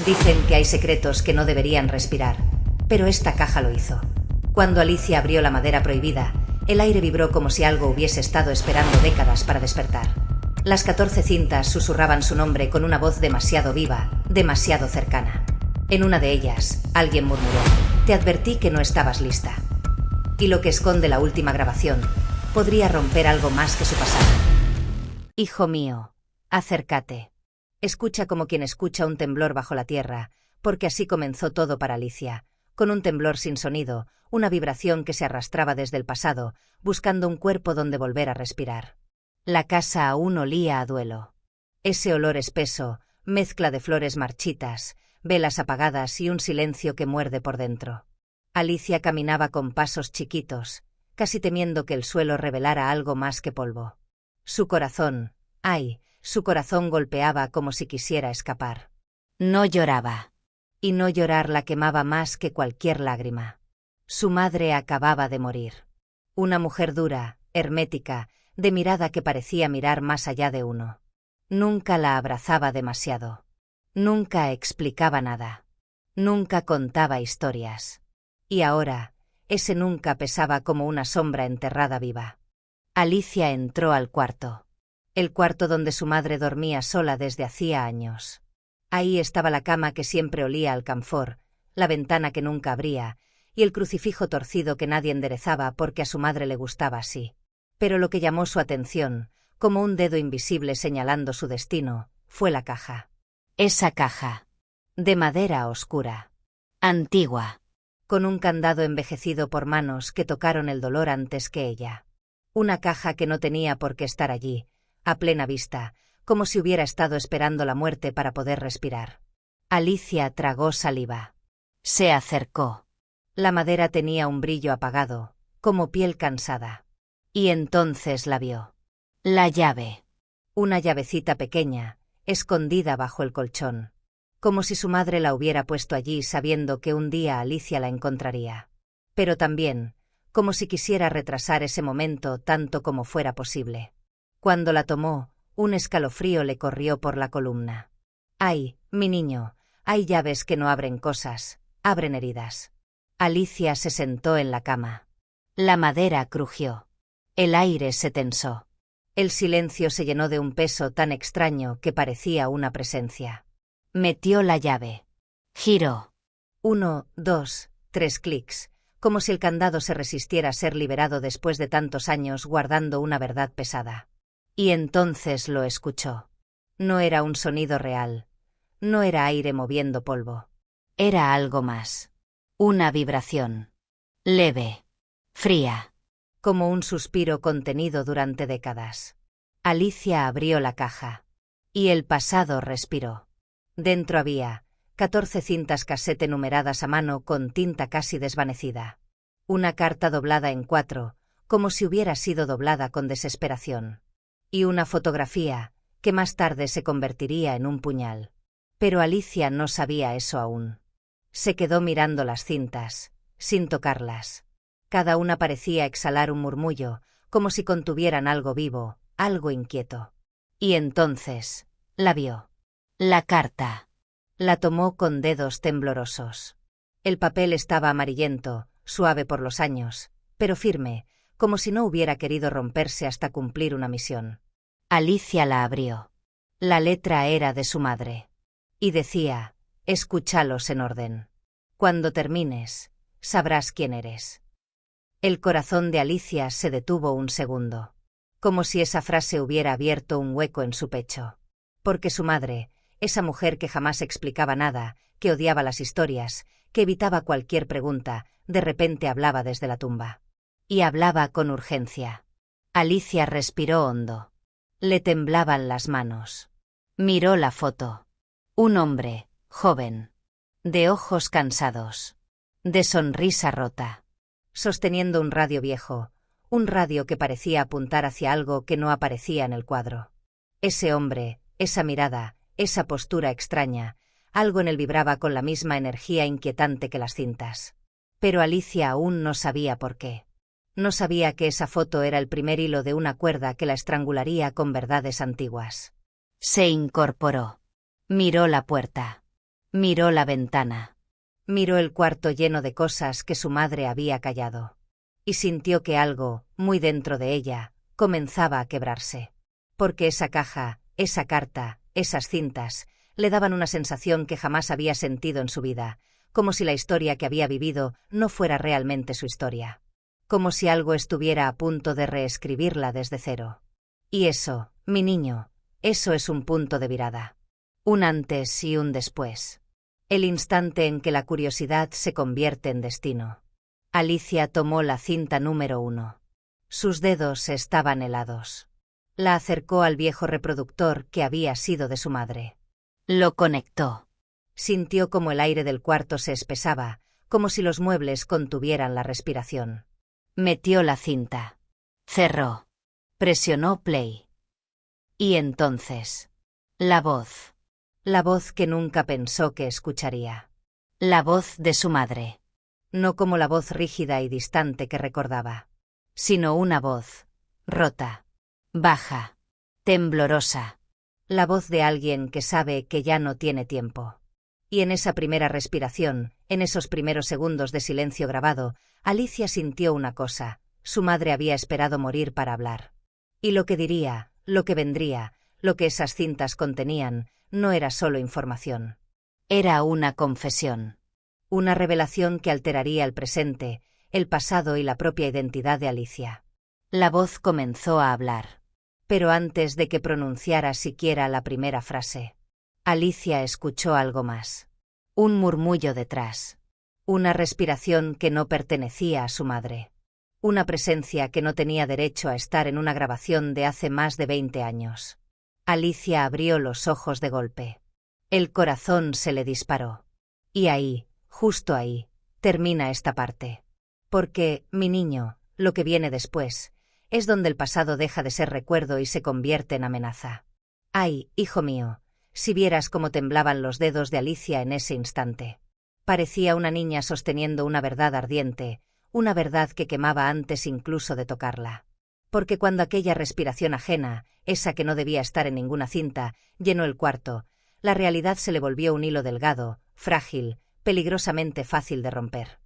Dicen que hay secretos que no deberían respirar, pero esta caja lo hizo. Cuando Alicia abrió la madera prohibida, el aire vibró como si algo hubiese estado esperando décadas para despertar. Las 14 cintas susurraban su nombre con una voz demasiado viva, demasiado cercana. En una de ellas, alguien murmuró: «Te advertí que no estabas lista». Y lo que esconde la última grabación podría romper algo más que su pasado. «Hijo mío, acércate». Escucha como quien escucha un temblor bajo la tierra, porque así comenzó todo para Alicia, con un temblor sin sonido, una vibración que se arrastraba desde el pasado, buscando un cuerpo donde volver a respirar. La casa aún olía a duelo. Ese olor espeso, mezcla de flores marchitas, velas apagadas y un silencio que muerde por dentro. Alicia caminaba con pasos chiquitos, casi temiendo que el suelo revelara algo más que polvo. Su corazón, su corazón golpeaba como si quisiera escapar. No lloraba. Y no llorar la quemaba más que cualquier lágrima. Su madre acababa de morir. Una mujer dura, hermética, de mirada que parecía mirar más allá de uno. Nunca la abrazaba demasiado. Nunca explicaba nada. Nunca contaba historias. Y ahora, ese nunca pesaba como una sombra enterrada viva. Alicia entró al cuarto. El cuarto donde su madre dormía sola desde hacía años. Ahí estaba la cama que siempre olía a alcanfor, la ventana que nunca abría, y el crucifijo torcido que nadie enderezaba porque a su madre le gustaba así. Pero lo que llamó su atención, como un dedo invisible señalando su destino, fue la caja. Esa caja. De madera oscura. Antigua. Con un candado envejecido por manos que tocaron el dolor antes que ella. Una caja que no tenía por qué estar allí, a plena vista, como si hubiera estado esperando la muerte para poder respirar. Alicia tragó saliva. Se acercó. La madera tenía un brillo apagado, como piel cansada. Y entonces la vio. La llave. Una llavecita pequeña, escondida bajo el colchón. Como si su madre la hubiera puesto allí sabiendo que un día Alicia la encontraría. Pero también, como si quisiera retrasar ese momento tanto como fuera posible. Cuando la tomó, un escalofrío le corrió por la columna. «Ay, mi niño, hay llaves que no abren cosas, abren heridas». Alicia se sentó en la cama. La madera crujió. El aire se tensó. El silencio se llenó de un peso tan extraño que parecía una presencia. Metió la llave. Giró. 1, 2, 3 clics, como si el candado se resistiera a ser liberado después de tantos años guardando una verdad pesada. Y entonces lo escuchó. No era un sonido real. No era aire moviendo polvo. Era algo más. Una vibración. Leve. Fría. Como un suspiro contenido durante décadas. Alicia abrió la caja. Y el pasado respiró. Dentro había 14 cintas casete numeradas a mano con tinta casi desvanecida. Una carta doblada en 4, como si hubiera sido doblada con desesperación. Y una fotografía, que más tarde se convertiría en un puñal. Pero Alicia no sabía eso aún. Se quedó mirando las cintas, sin tocarlas. Cada una parecía exhalar un murmullo, como si contuvieran algo vivo, algo inquieto. Y entonces, la vio. La carta. La tomó con dedos temblorosos. El papel estaba amarillento, suave por los años, pero firme, como si no hubiera querido romperse hasta cumplir una misión. Alicia la abrió. La letra era de su madre. Y decía: «Escúchalos en orden. Cuando termines, sabrás quién eres». El corazón de Alicia se detuvo un segundo. Como si esa frase hubiera abierto un hueco en su pecho. Porque su madre, esa mujer que jamás explicaba nada, que odiaba las historias, que evitaba cualquier pregunta, de repente hablaba desde la tumba. Y hablaba con urgencia. Alicia respiró hondo. Le temblaban las manos. Miró la foto. Un hombre, joven. De ojos cansados. De sonrisa rota. Sosteniendo un radio viejo. Un radio que parecía apuntar hacia algo que no aparecía en el cuadro. Ese hombre, esa mirada, esa postura extraña, algo en él vibraba con la misma energía inquietante que las cintas. Pero Alicia aún no sabía por qué. No sabía que esa foto era el primer hilo de una cuerda que la estrangularía con verdades antiguas. Se incorporó. Miró la puerta. Miró la ventana. Miró el cuarto lleno de cosas que su madre había callado. Y sintió que algo, muy dentro de ella, comenzaba a quebrarse. Porque esa caja, esa carta, esas cintas, le daban una sensación que jamás había sentido en su vida, como si la historia que había vivido no fuera realmente su historia. Como si algo estuviera a punto de reescribirla desde cero. Y eso, mi niño, eso es un punto de virada. Un antes y un después. El instante en que la curiosidad se convierte en destino. Alicia tomó la cinta número 1. Sus dedos estaban helados. La acercó al viejo reproductor que había sido de su madre. Lo conectó. Sintió como el aire del cuarto se espesaba, como si los muebles contuvieran la respiración. Metió la cinta. Cerró. Presionó play. Y entonces, la voz. La voz que nunca pensó que escucharía. La voz de su madre. No como la voz rígida y distante que recordaba, sino una voz, rota, baja, temblorosa. La voz de alguien que sabe que ya no tiene tiempo. Y en esa primera respiración, en esos primeros segundos de silencio grabado, Alicia sintió una cosa: su madre había esperado morir para hablar. Y lo que diría, lo que vendría, lo que esas cintas contenían, no era solo información. Era una confesión. Una revelación que alteraría el presente, el pasado y la propia identidad de Alicia. La voz comenzó a hablar. Pero antes de que pronunciara siquiera la primera frase, Alicia escuchó algo más. Un murmullo detrás. Una respiración que no pertenecía a su madre. Una presencia que no tenía derecho a estar en una grabación de hace más de 20 años. Alicia abrió los ojos de golpe. El corazón se le disparó. Y ahí, justo ahí, termina esta parte. Porque, mi niño, lo que viene después, es donde el pasado deja de ser recuerdo y se convierte en amenaza. Ay, hijo mío, si vieras cómo temblaban los dedos de Alicia en ese instante. Parecía una niña sosteniendo una verdad ardiente, una verdad que quemaba antes incluso de tocarla. Porque cuando aquella respiración ajena, esa que no debía estar en ninguna cinta, llenó el cuarto, la realidad se le volvió un hilo delgado, frágil, peligrosamente fácil de romper.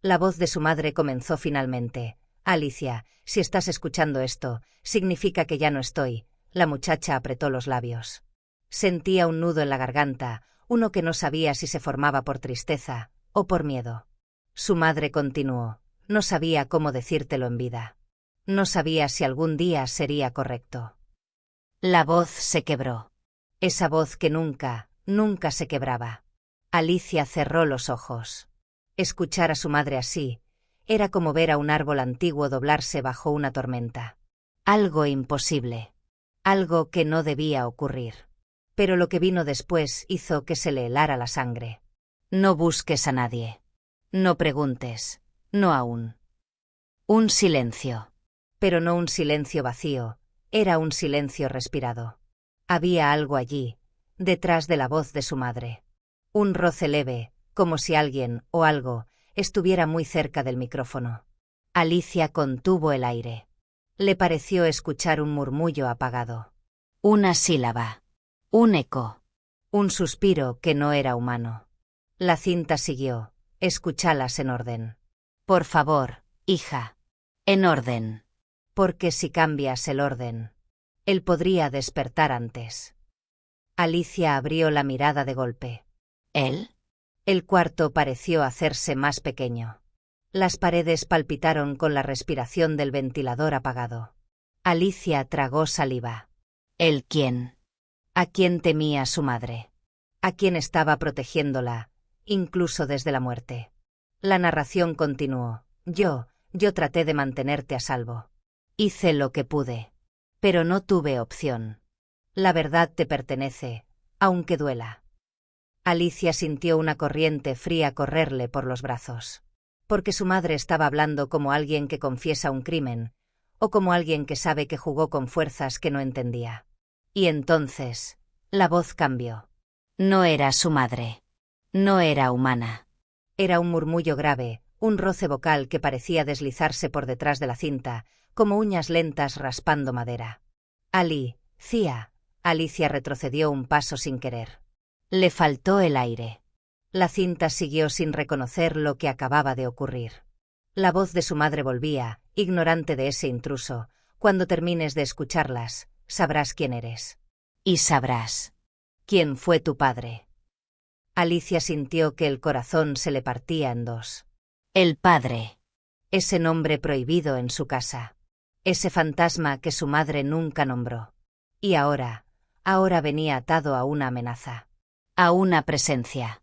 La voz de su madre comenzó finalmente. Alicia, si estás escuchando esto, significa que ya no estoy. La muchacha apretó los labios. Sentía un nudo en la garganta, uno que no sabía si se formaba por tristeza o por miedo. Su madre continuó. No sabía cómo decírtelo en vida. No sabía si algún día sería correcto. La voz se quebró. Esa voz que nunca, nunca se quebraba. Alicia cerró los ojos. Escuchar a su madre así, era como ver a un árbol antiguo doblarse bajo una tormenta. Algo imposible. Algo que no debía ocurrir. Pero lo que vino después hizo que se le helara la sangre. No busques a nadie. No preguntes. No aún. Un silencio. Pero no un silencio vacío, era un silencio respirado. Había algo allí, detrás de la voz de su madre. Un roce leve, como si alguien, o algo, estuviera muy cerca del micrófono. Alicia contuvo el aire. Le pareció escuchar un murmullo apagado. Una sílaba. Un eco. Un suspiro que no era humano. La cinta siguió. Escúchalas en orden. Por favor, hija. En orden. Porque si cambias el orden, él podría despertar antes. Alicia abrió la mirada de golpe. ¿Él? El cuarto pareció hacerse más pequeño. Las paredes palpitaron con la respiración del ventilador apagado. Alicia tragó saliva. ¿El quién? ¿A quién temía su madre? ¿A quién estaba protegiéndola, incluso desde la muerte? La narración continuó. Yo traté de mantenerte a salvo. Hice lo que pude. Pero no tuve opción. La verdad te pertenece, aunque duela. Alicia sintió una corriente fría correrle por los brazos. Porque su madre estaba hablando como alguien que confiesa un crimen, o como alguien que sabe que jugó con fuerzas que no entendía. Y entonces, la voz cambió. No era su madre. No era humana. Era un murmullo grave, un roce vocal que parecía deslizarse por detrás de la cinta, como uñas lentas raspando madera. Alicia retrocedió un paso sin querer. Le faltó el aire. La cinta siguió sin reconocer lo que acababa de ocurrir. La voz de su madre volvía, ignorante de ese intruso. Cuando termines de escucharlas, sabrás quién eres. Y sabrás quién fue tu padre. Alicia sintió que el corazón se le partía en dos. El padre. Ese nombre prohibido en su casa. Ese fantasma que su madre nunca nombró. Y ahora venía atado a una amenaza. A una presencia.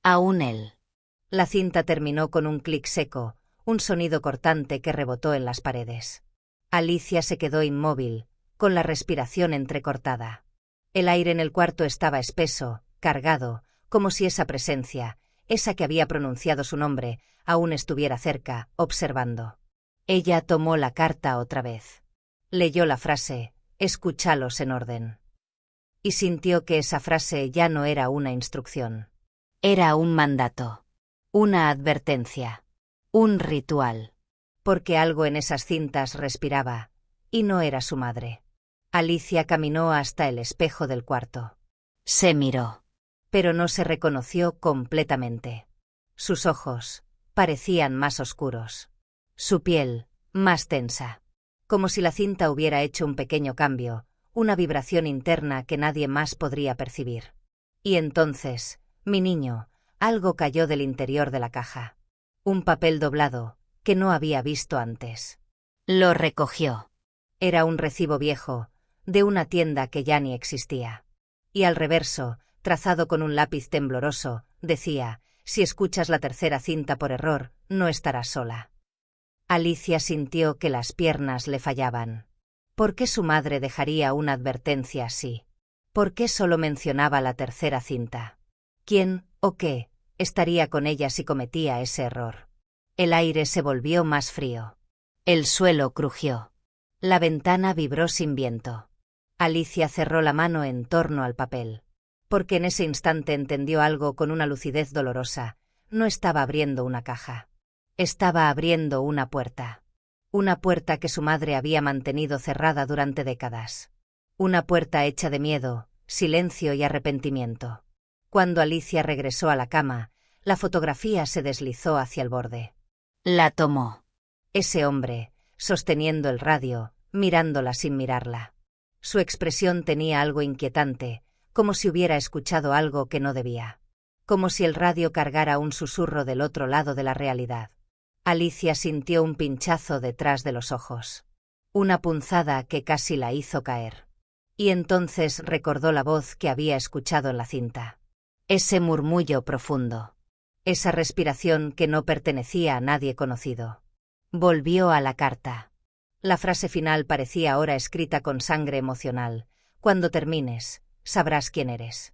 A un él. La cinta terminó con un clic seco, un sonido cortante que rebotó en las paredes. Alicia se quedó inmóvil, con la respiración entrecortada. El aire en el cuarto estaba espeso, cargado, como si esa presencia, esa que había pronunciado su nombre, aún estuviera cerca, observando. Ella tomó la carta otra vez. Leyó la frase, «Escúchalos en orden». Y sintió que esa frase ya no era una instrucción. Era un mandato. Una advertencia. Un ritual. Porque algo en esas cintas respiraba, y no era su madre. Alicia caminó hasta el espejo del cuarto. Se miró. Pero no se reconoció completamente. Sus ojos parecían más oscuros. Su piel, más tensa. Como si la cinta hubiera hecho un pequeño cambio, una vibración interna que nadie más podría percibir. Y entonces, mi niño, algo cayó del interior de la caja. Un papel doblado, que no había visto antes. Lo recogió. Era un recibo viejo, de una tienda que ya ni existía. Y al reverso, trazado con un lápiz tembloroso, decía, «Si escuchas la tercera cinta por error, no estarás sola». Alicia sintió que las piernas le fallaban. ¿Por qué su madre dejaría una advertencia así? ¿Por qué solo mencionaba la tercera cinta? ¿Quién, o qué, estaría con ella si cometía ese error? El aire se volvió más frío. El suelo crujió. La ventana vibró sin viento. Alicia cerró la mano en torno al papel. Porque en ese instante entendió algo con una lucidez dolorosa. No estaba abriendo una caja. Estaba abriendo una puerta. Una puerta que su madre había mantenido cerrada durante décadas. Una puerta hecha de miedo, silencio y arrepentimiento. Cuando Alicia regresó a la cama, la fotografía se deslizó hacia el borde. La tomó. Ese hombre, sosteniendo el radio, mirándola sin mirarla. Su expresión tenía algo inquietante, como si hubiera escuchado algo que no debía. Como si el radio cargara un susurro del otro lado de la realidad. Alicia sintió un pinchazo detrás de los ojos. Una punzada que casi la hizo caer. Y entonces recordó la voz que había escuchado en la cinta. Ese murmullo profundo. Esa respiración que no pertenecía a nadie conocido. Volvió a la carta. La frase final parecía ahora escrita con sangre emocional. Cuando termines, sabrás quién eres.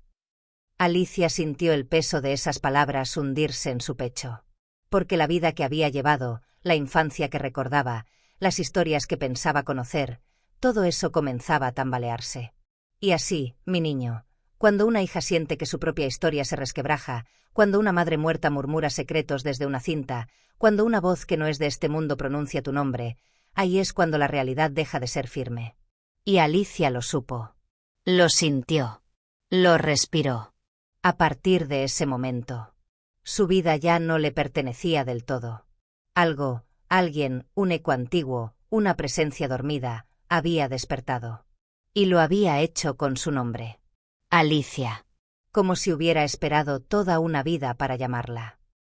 Alicia sintió el peso de esas palabras hundirse en su pecho. Porque la vida que había llevado, la infancia que recordaba, las historias que pensaba conocer, todo eso comenzaba a tambalearse. Y así, mi niño, cuando una hija siente que su propia historia se resquebraja, cuando una madre muerta murmura secretos desde una cinta, cuando una voz que no es de este mundo pronuncia tu nombre, ahí es cuando la realidad deja de ser firme. Y Alicia lo supo. Lo sintió. Lo respiró. A partir de ese momento, su vida ya no le pertenecía del todo. Algo, alguien, un eco antiguo, una presencia dormida, había despertado. Y lo había hecho con su nombre. Alicia. Como si hubiera esperado toda una vida para llamarla.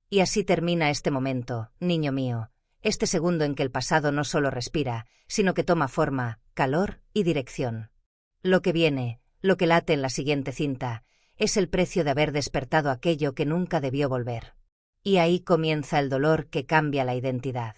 Y así termina este momento, niño mío, este segundo en que el pasado no solo respira, sino que toma forma, calor y dirección. Lo que viene, lo que late en la siguiente cinta, es el precio de haber despertado aquello que nunca debió volver. Y ahí comienza el dolor que cambia la identidad.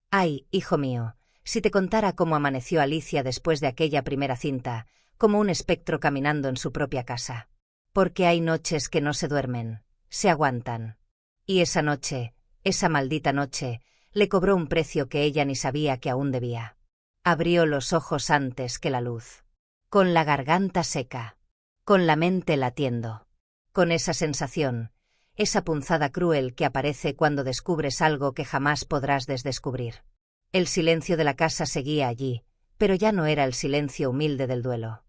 Ay, hijo mío, si te contara cómo amaneció Alicia después de aquella primera cinta, como un espectro caminando en su propia casa. Porque hay noches que no se duermen, se aguantan. Y esa noche, esa maldita noche, le cobró un precio que ella ni sabía que aún debía. Abrió los ojos antes que la luz. Con la garganta seca. Con la mente latiendo. Con esa sensación, esa punzada cruel que aparece cuando descubres algo que jamás podrás desdescubrir. El silencio de la casa seguía allí, pero ya no era el silencio humilde del duelo.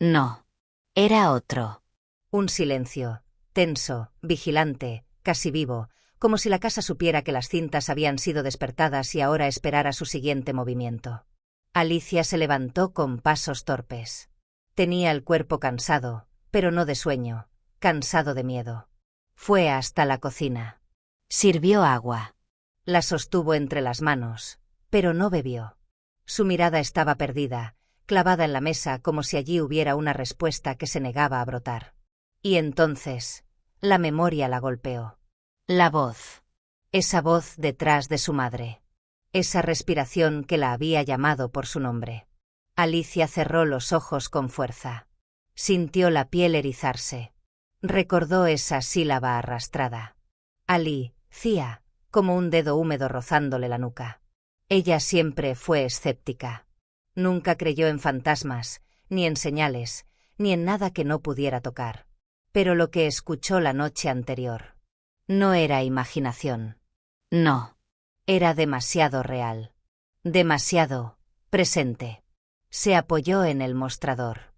No. Era otro. Un silencio, tenso, vigilante, casi vivo, como si la casa supiera que las cintas habían sido despertadas y ahora esperara su siguiente movimiento. Alicia se levantó con pasos torpes. Tenía el cuerpo cansado, pero no de sueño, cansado de miedo. Fue hasta la cocina. Sirvió agua. La sostuvo entre las manos, pero no bebió. Su mirada estaba perdida, clavada en la mesa como si allí hubiera una respuesta que se negaba a brotar. Y entonces, la memoria la golpeó. La voz. Esa voz detrás de su madre. Esa respiración que la había llamado por su nombre. Alicia cerró los ojos con fuerza. Sintió la piel erizarse. Recordó esa sílaba arrastrada. Cia, como un dedo húmedo rozándole la nuca. Ella siempre fue escéptica. Nunca creyó en fantasmas, ni en señales, ni en nada que no pudiera tocar. Pero lo que escuchó la noche anterior no era imaginación. No. Era demasiado real. Demasiado presente. Se apoyó en el mostrador.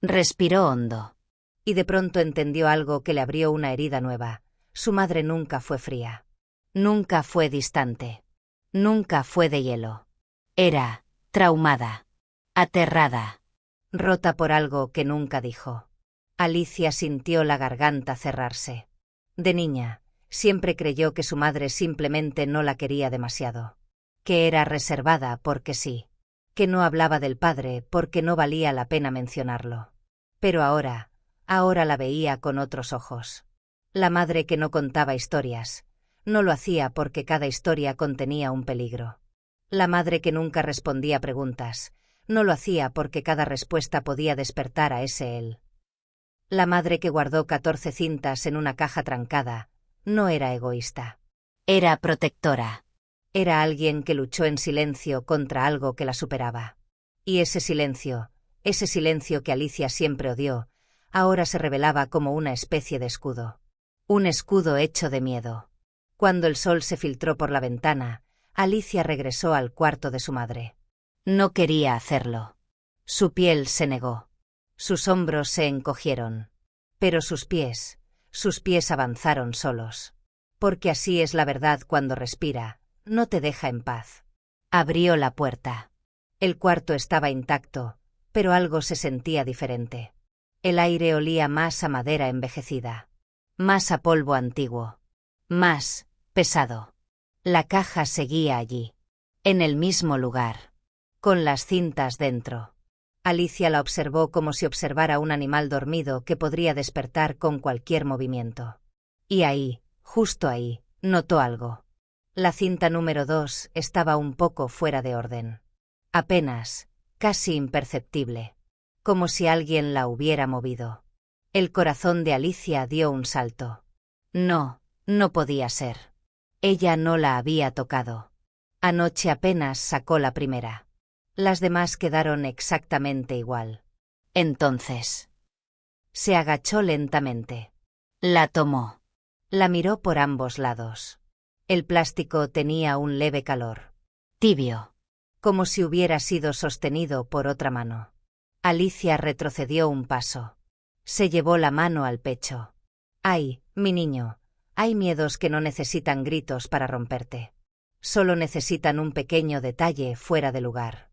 Respiró hondo. Y de pronto entendió algo que le abrió una herida nueva. Su madre nunca fue fría. Nunca fue distante. Nunca fue de hielo. Era traumada. Aterrada. Rota por algo que nunca dijo. Alicia sintió la garganta cerrarse. De niña, siempre creyó que su madre simplemente no la quería demasiado. Que era reservada porque sí. Que no hablaba del padre porque no valía la pena mencionarlo. Pero ahora la veía con otros ojos. La madre que no contaba historias. No lo hacía porque cada historia contenía un peligro. La madre que nunca respondía preguntas. No lo hacía porque cada respuesta podía despertar a ese él. La madre que guardó 14 cintas en una caja trancada. No era egoísta. Era protectora. Era alguien que luchó en silencio contra algo que la superaba. Y ese silencio que Alicia siempre odió, ahora se revelaba como una especie de escudo. Un escudo hecho de miedo. Cuando el sol se filtró por la ventana, Alicia regresó al cuarto de su madre. No quería hacerlo. Su piel se negó. Sus hombros se encogieron. Pero sus pies avanzaron solos. Porque así es la verdad cuando respira, no te deja en paz. Abrió la puerta. El cuarto estaba intacto, pero algo se sentía diferente. El aire olía más a madera envejecida. Más a polvo antiguo. Más pesado. La caja seguía allí. En el mismo lugar. Con las cintas dentro. Alicia la observó como si observara un animal dormido que podría despertar con cualquier movimiento. Y ahí, justo ahí, notó algo. La cinta número 2 estaba un poco fuera de orden. Apenas, casi imperceptible. Como si alguien la hubiera movido. El corazón de Alicia dio un salto. No podía ser. Ella no la había tocado. Anoche apenas sacó la primera. Las demás quedaron exactamente igual. Entonces. Se agachó lentamente. La tomó. La miró por ambos lados. El plástico tenía un leve calor. Tibio. Como si hubiera sido sostenido por otra mano. Alicia retrocedió un paso. Se llevó la mano al pecho. Ay, mi niño, hay miedos que no necesitan gritos para romperte. Solo necesitan un pequeño detalle fuera de lugar.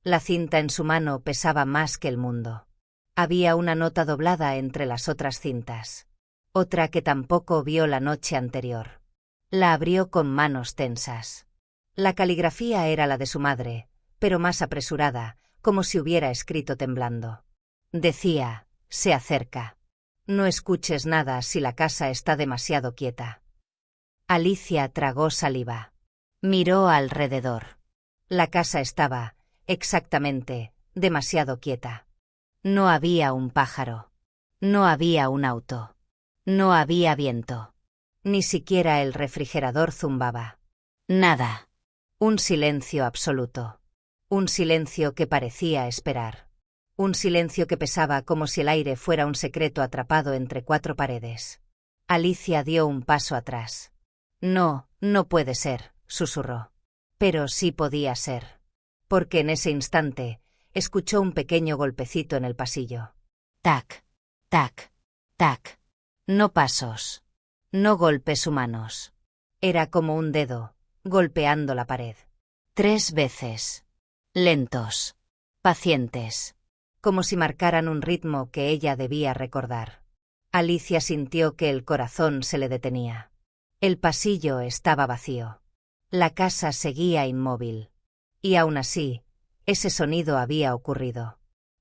La cinta en su mano pesaba más que el mundo. Había una nota doblada entre las otras cintas. Otra que tampoco vio la noche anterior. La abrió con manos tensas. La caligrafía era la de su madre, pero más apresurada, como si hubiera escrito temblando. Decía, se acerca. No escuches nada si la casa está demasiado quieta. Alicia tragó saliva. Miró alrededor. La casa estaba, exactamente, demasiado quieta. No había un pájaro. No había un auto. No había viento. Ni siquiera el refrigerador zumbaba. Nada. Un silencio absoluto. Un silencio que parecía esperar. Un silencio que pesaba como si el aire fuera un secreto atrapado entre 4 paredes. Alicia dio un paso atrás. No puede ser, susurró. Pero sí podía ser. Porque en ese instante, escuchó un pequeño golpecito en el pasillo. Tac, tac, tac. No pasos. No golpes humanos. Era como un dedo, golpeando la pared. 3 veces. Lentos. Pacientes. Como si marcaran un ritmo que ella debía recordar. Alicia sintió que el corazón se le detenía. El pasillo estaba vacío. La casa seguía inmóvil. Y aún así, ese sonido había ocurrido.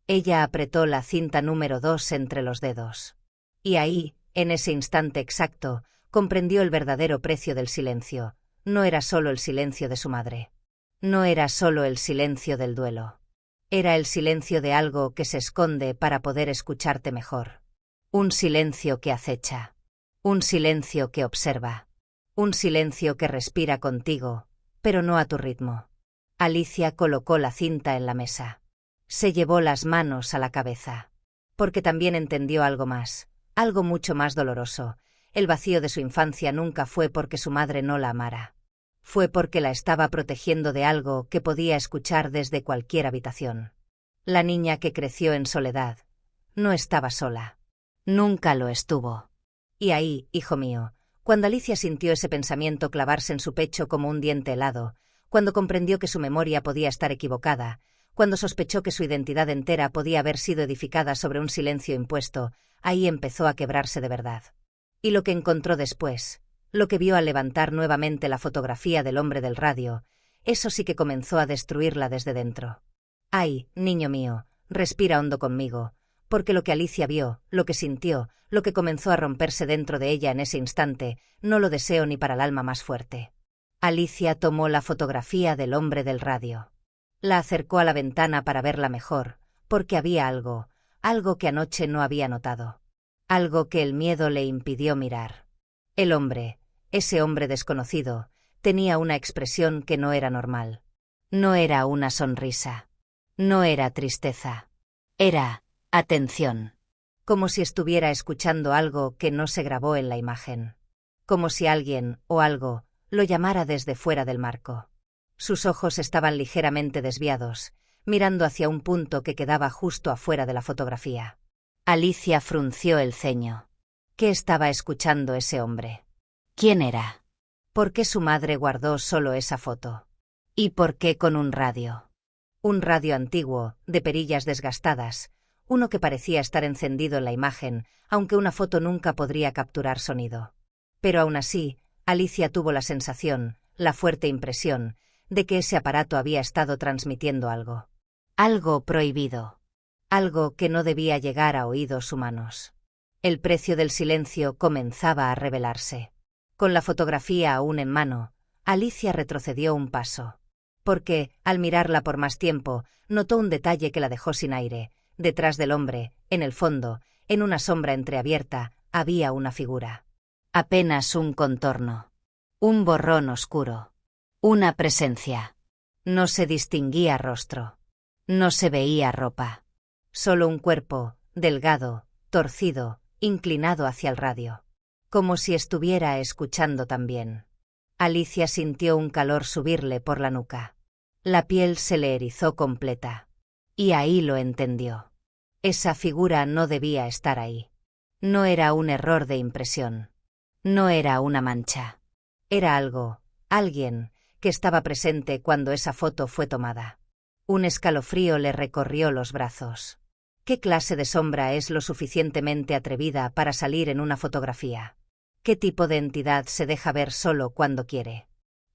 Ella apretó la cinta número 2 entre los dedos. Y ahí, en ese instante exacto, comprendió el verdadero precio del silencio. No era solo el silencio de su madre. No era solo el silencio del duelo. Era el silencio de algo que se esconde para poder escucharte mejor. Un silencio que acecha. Un silencio que observa. Un silencio que respira contigo, pero no a tu ritmo. Alicia colocó la cinta en la mesa. Se llevó las manos a la cabeza. Porque también entendió algo más, algo mucho más doloroso. El vacío de su infancia nunca fue porque su madre no la amara. Fue porque la estaba protegiendo de algo que podía escuchar desde cualquier habitación. La niña que creció en soledad. No estaba sola. Nunca lo estuvo. Y ahí, hijo mío, cuando Alicia sintió ese pensamiento clavarse en su pecho como un diente helado, cuando comprendió que su memoria podía estar equivocada, cuando sospechó que su identidad entera podía haber sido edificada sobre un silencio impuesto, ahí empezó a quebrarse de verdad. Y lo que encontró después, lo que vio al levantar nuevamente la fotografía del hombre del radio, eso sí que comenzó a destruirla desde dentro. Ay, niño mío, respira hondo conmigo, porque lo que Alicia vio, lo que sintió, lo que comenzó a romperse dentro de ella en ese instante, no lo deseo ni para el alma más fuerte. Alicia tomó la fotografía del hombre del radio. La acercó a la ventana para verla mejor, porque había algo que anoche no había notado. Algo que el miedo le impidió mirar. El hombre, ese hombre desconocido, tenía una expresión que no era normal. No era una sonrisa. No era tristeza. Era atención. Como si estuviera escuchando algo que no se grabó en la imagen. Como si alguien, o algo, lo llamara desde fuera del marco. Sus ojos estaban ligeramente desviados, mirando hacia un punto que quedaba justo afuera de la fotografía. Alicia frunció el ceño. ¿Qué estaba escuchando ese hombre? ¿Quién era? ¿Por qué su madre guardó solo esa foto? ¿Y por qué con un radio? Un radio antiguo, de perillas desgastadas, uno que parecía estar encendido en la imagen, aunque una foto nunca podría capturar sonido. Pero aún así, Alicia tuvo la sensación, la fuerte impresión, de que ese aparato había estado transmitiendo algo. Algo prohibido. Algo que no debía llegar a oídos humanos. El precio del silencio comenzaba a revelarse. Con la fotografía aún en mano, Alicia retrocedió un paso. Porque, al mirarla por más tiempo, notó un detalle que la dejó sin aire. Detrás del hombre, en el fondo, en una sombra entreabierta, había una figura. Apenas un contorno. Un borrón oscuro. Una presencia. No se distinguía rostro. No se veía ropa. Solo un cuerpo, delgado, torcido, inclinado hacia el radio. Como si estuviera escuchando también. Alicia sintió un calor subirle por la nuca. La piel se le erizó completa. Y ahí lo entendió. Esa figura no debía estar ahí. No era un error de impresión. No era una mancha. Era algo, alguien, que estaba presente cuando esa foto fue tomada. Un escalofrío le recorrió los brazos. ¿Qué clase de sombra es lo suficientemente atrevida para salir en una fotografía? ¿Qué tipo de entidad se deja ver solo cuando quiere?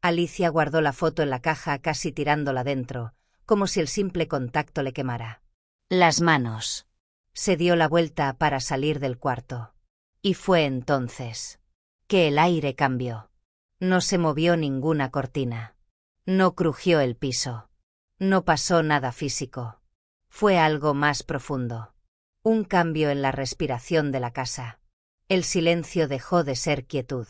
Alicia guardó la foto en la caja casi tirándola dentro, como si el simple contacto le quemara. Las manos. Se dio la vuelta para salir del cuarto. Y fue entonces que el aire cambió. No se movió ninguna cortina. No crujió el piso. No pasó nada físico. Fue algo más profundo. Un cambio en la respiración de la casa. El silencio dejó de ser quietud.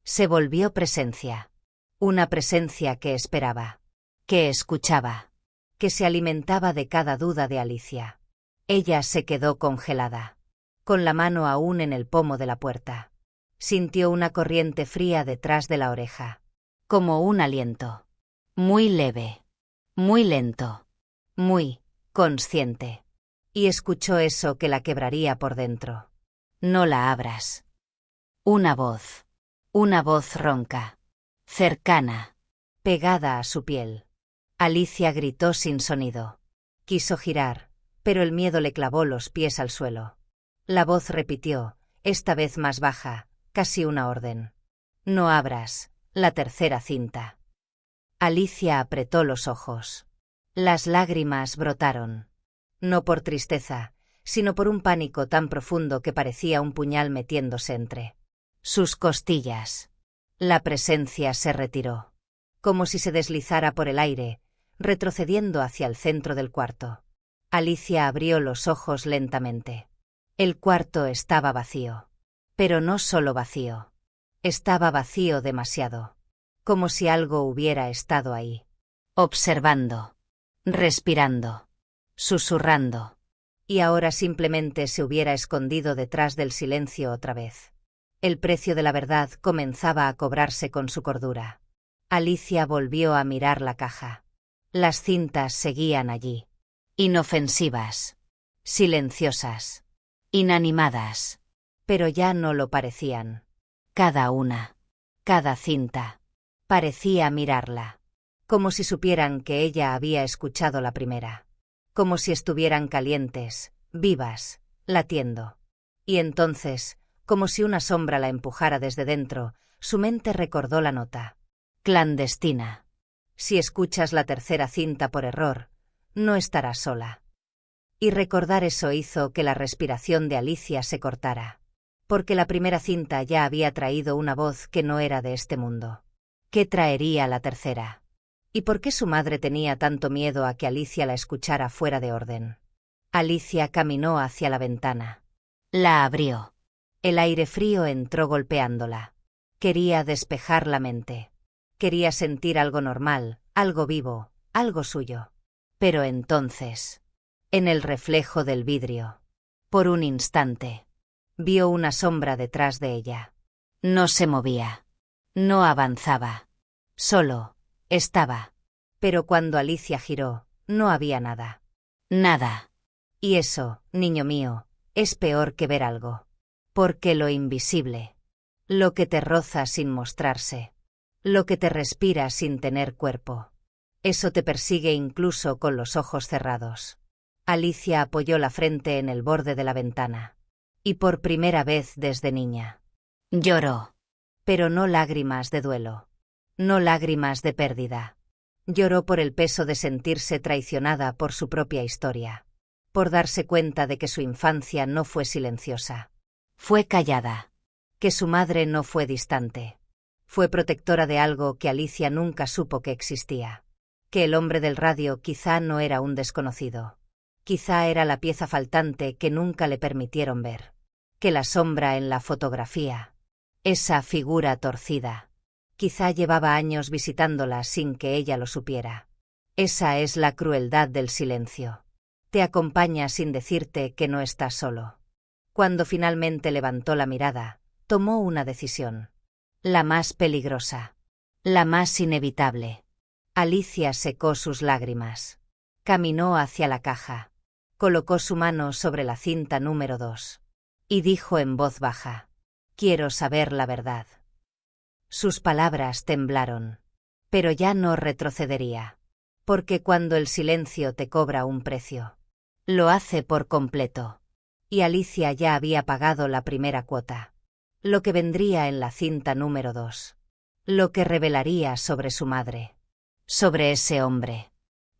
Se volvió presencia. Una presencia que esperaba. Que escuchaba. Que se alimentaba de cada duda de Alicia. Ella se quedó congelada. Con la mano aún en el pomo de la puerta. Sintió una corriente fría detrás de la oreja. Como un aliento. Muy leve. Muy lento. Muy consciente. Y escuchó eso que la quebraría por dentro. No la abras. Una voz. Una voz ronca, cercana, pegada a su piel. Alicia gritó sin sonido. Quiso girar, pero el miedo le clavó los pies al suelo. La voz repitió, esta vez más baja, casi una orden. No abras la tercera cinta. Alicia apretó los ojos. Las lágrimas brotaron. No por tristeza, sino por un pánico tan profundo que parecía un puñal metiéndose entre sus costillas. La presencia se retiró, como si se deslizara por el aire, retrocediendo hacia el centro del cuarto. Alicia abrió los ojos lentamente. El cuarto estaba vacío. Pero no solo vacío. Estaba vacío demasiado. Como si algo hubiera estado ahí. Observando. Respirando. Susurrando. Y ahora simplemente se hubiera escondido detrás del silencio otra vez. El precio de la verdad comenzaba a cobrarse con su cordura. Alicia volvió a mirar la caja. Las cintas seguían allí. Inofensivas. Silenciosas. Inanimadas. Pero ya no lo parecían. Cada una. Cada cinta. Parecía mirarla. Como si supieran que ella había escuchado la primera. Como si estuvieran calientes, vivas, latiendo. Y entonces, como si una sombra la empujara desde dentro, su mente recordó la nota. Clandestina. Si escuchas la tercera cinta por error, no estarás sola. Y recordar eso hizo que la respiración de Alicia se cortara. Porque la primera cinta ya había traído una voz que no era de este mundo. ¿Qué traería la tercera? ¿Y por qué su madre tenía tanto miedo a que Alicia la escuchara fuera de orden? Alicia caminó hacia la ventana. La abrió. El aire frío entró golpeándola. Quería despejar la mente. Quería sentir algo normal, algo vivo, algo suyo. Pero entonces, en el reflejo del vidrio, por un instante, vio una sombra detrás de ella. No se movía. No avanzaba. Solo estaba. Pero cuando Alicia giró, no había nada. Nada. Y eso, niño mío, es peor que ver algo. Porque lo invisible, lo que te roza sin mostrarse, lo que te respira sin tener cuerpo, eso te persigue incluso con los ojos cerrados. Alicia apoyó la frente en el borde de la ventana. Y por primera vez desde niña, lloró. Pero no lágrimas de duelo. No lágrimas de pérdida. Lloró por el peso de sentirse traicionada por su propia historia. Por darse cuenta de que su infancia no fue silenciosa. Fue callada. Que su madre no fue distante. Fue protectora de algo que Alicia nunca supo que existía. Que el hombre del radio quizá no era un desconocido. Quizá era la pieza faltante que nunca le permitieron ver. Que la sombra en la fotografía, esa figura torcida, quizá llevaba años visitándola sin que ella lo supiera. Esa es la crueldad del silencio. Te acompaña sin decirte que no estás solo. Cuando finalmente levantó la mirada, tomó una decisión. La más peligrosa. La más inevitable. Alicia secó sus lágrimas. Caminó hacia la caja. Colocó su mano sobre la cinta número 2. Y dijo en voz baja: «Quiero saber la verdad». Sus palabras temblaron. Pero ya no retrocedería. Porque cuando el silencio te cobra un precio, lo hace por completo. Y Alicia ya había pagado la primera cuota. Lo que vendría en la cinta número 2. Lo que revelaría sobre su madre. Sobre ese hombre.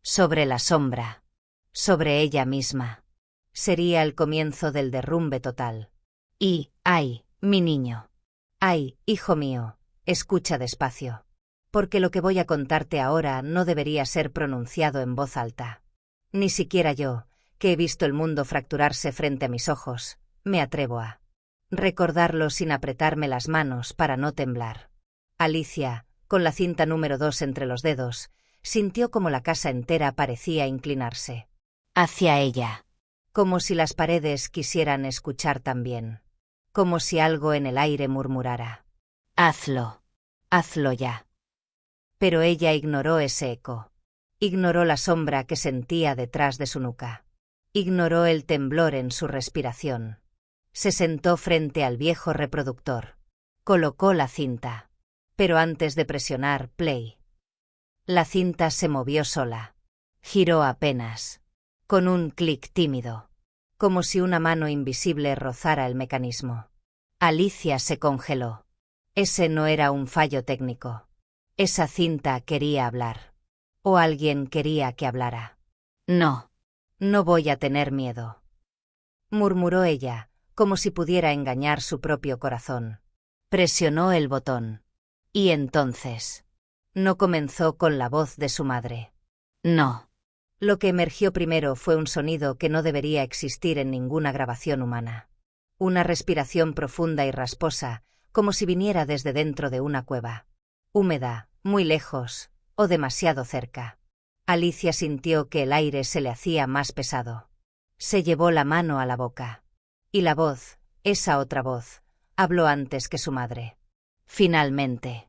Sobre la sombra. Sobre ella misma. Sería el comienzo del derrumbe total. Y, ay, mi niño. Ay, hijo mío, escucha despacio. Porque lo que voy a contarte ahora no debería ser pronunciado en voz alta. Ni siquiera yo, que he visto el mundo fracturarse frente a mis ojos, me atrevo a recordarlo sin apretarme las manos para no temblar. Alicia, con la cinta número 2 entre los dedos, sintió como la casa entera parecía inclinarse hacia ella. Como si las paredes quisieran escuchar también. Como si algo en el aire murmurara: «Hazlo. Hazlo ya». Pero ella ignoró ese eco. Ignoró la sombra que sentía detrás de su nuca. Ignoró el temblor en su respiración. Se sentó frente al viejo reproductor. Colocó la cinta. Pero antes de presionar play, la cinta se movió sola. Giró apenas. Con un clic tímido. Como si una mano invisible rozara el mecanismo. Alicia se congeló. Ese no era un fallo técnico. Esa cinta quería hablar. O alguien quería que hablara. No. No voy a tener miedo. Murmuró ella, como si pudiera engañar su propio corazón. Presionó el botón. Y entonces. No comenzó con la voz de su madre. No. Lo que emergió primero fue un sonido que no debería existir en ninguna grabación humana. Una respiración profunda y rasposa, como si viniera desde dentro de una cueva. Húmeda, muy lejos, o demasiado cerca. Alicia sintió que el aire se le hacía más pesado. Se llevó la mano a la boca. Y la voz, esa otra voz, habló antes que su madre. Finalmente.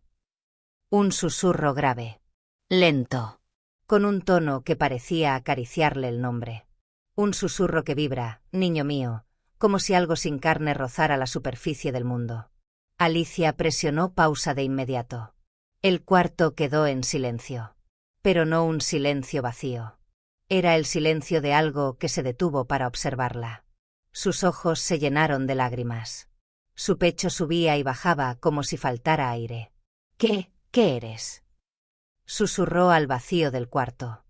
Un susurro grave. Lento. Con un tono que parecía acariciarle el nombre. Un susurro que vibra, niño mío, como si algo sin carne rozara la superficie del mundo. Alicia presionó pausa de inmediato. El cuarto quedó en silencio. Pero no un silencio vacío. Era el silencio de algo que se detuvo para observarla. Sus ojos se llenaron de lágrimas. Su pecho subía y bajaba como si faltara aire. ¿Qué eres? Susurró al vacío del cuarto.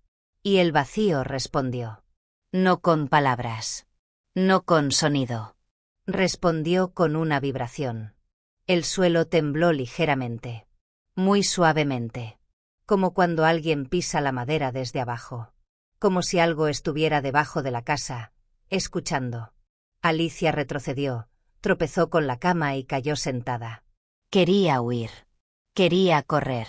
Y el vacío respondió. No con palabras. No con sonido. Respondió con una vibración. El suelo tembló ligeramente. Muy suavemente. Como cuando alguien pisa la madera desde abajo. Como si algo estuviera debajo de la casa, escuchando. Alicia retrocedió, tropezó con la cama y cayó sentada. Quería huir. Quería correr.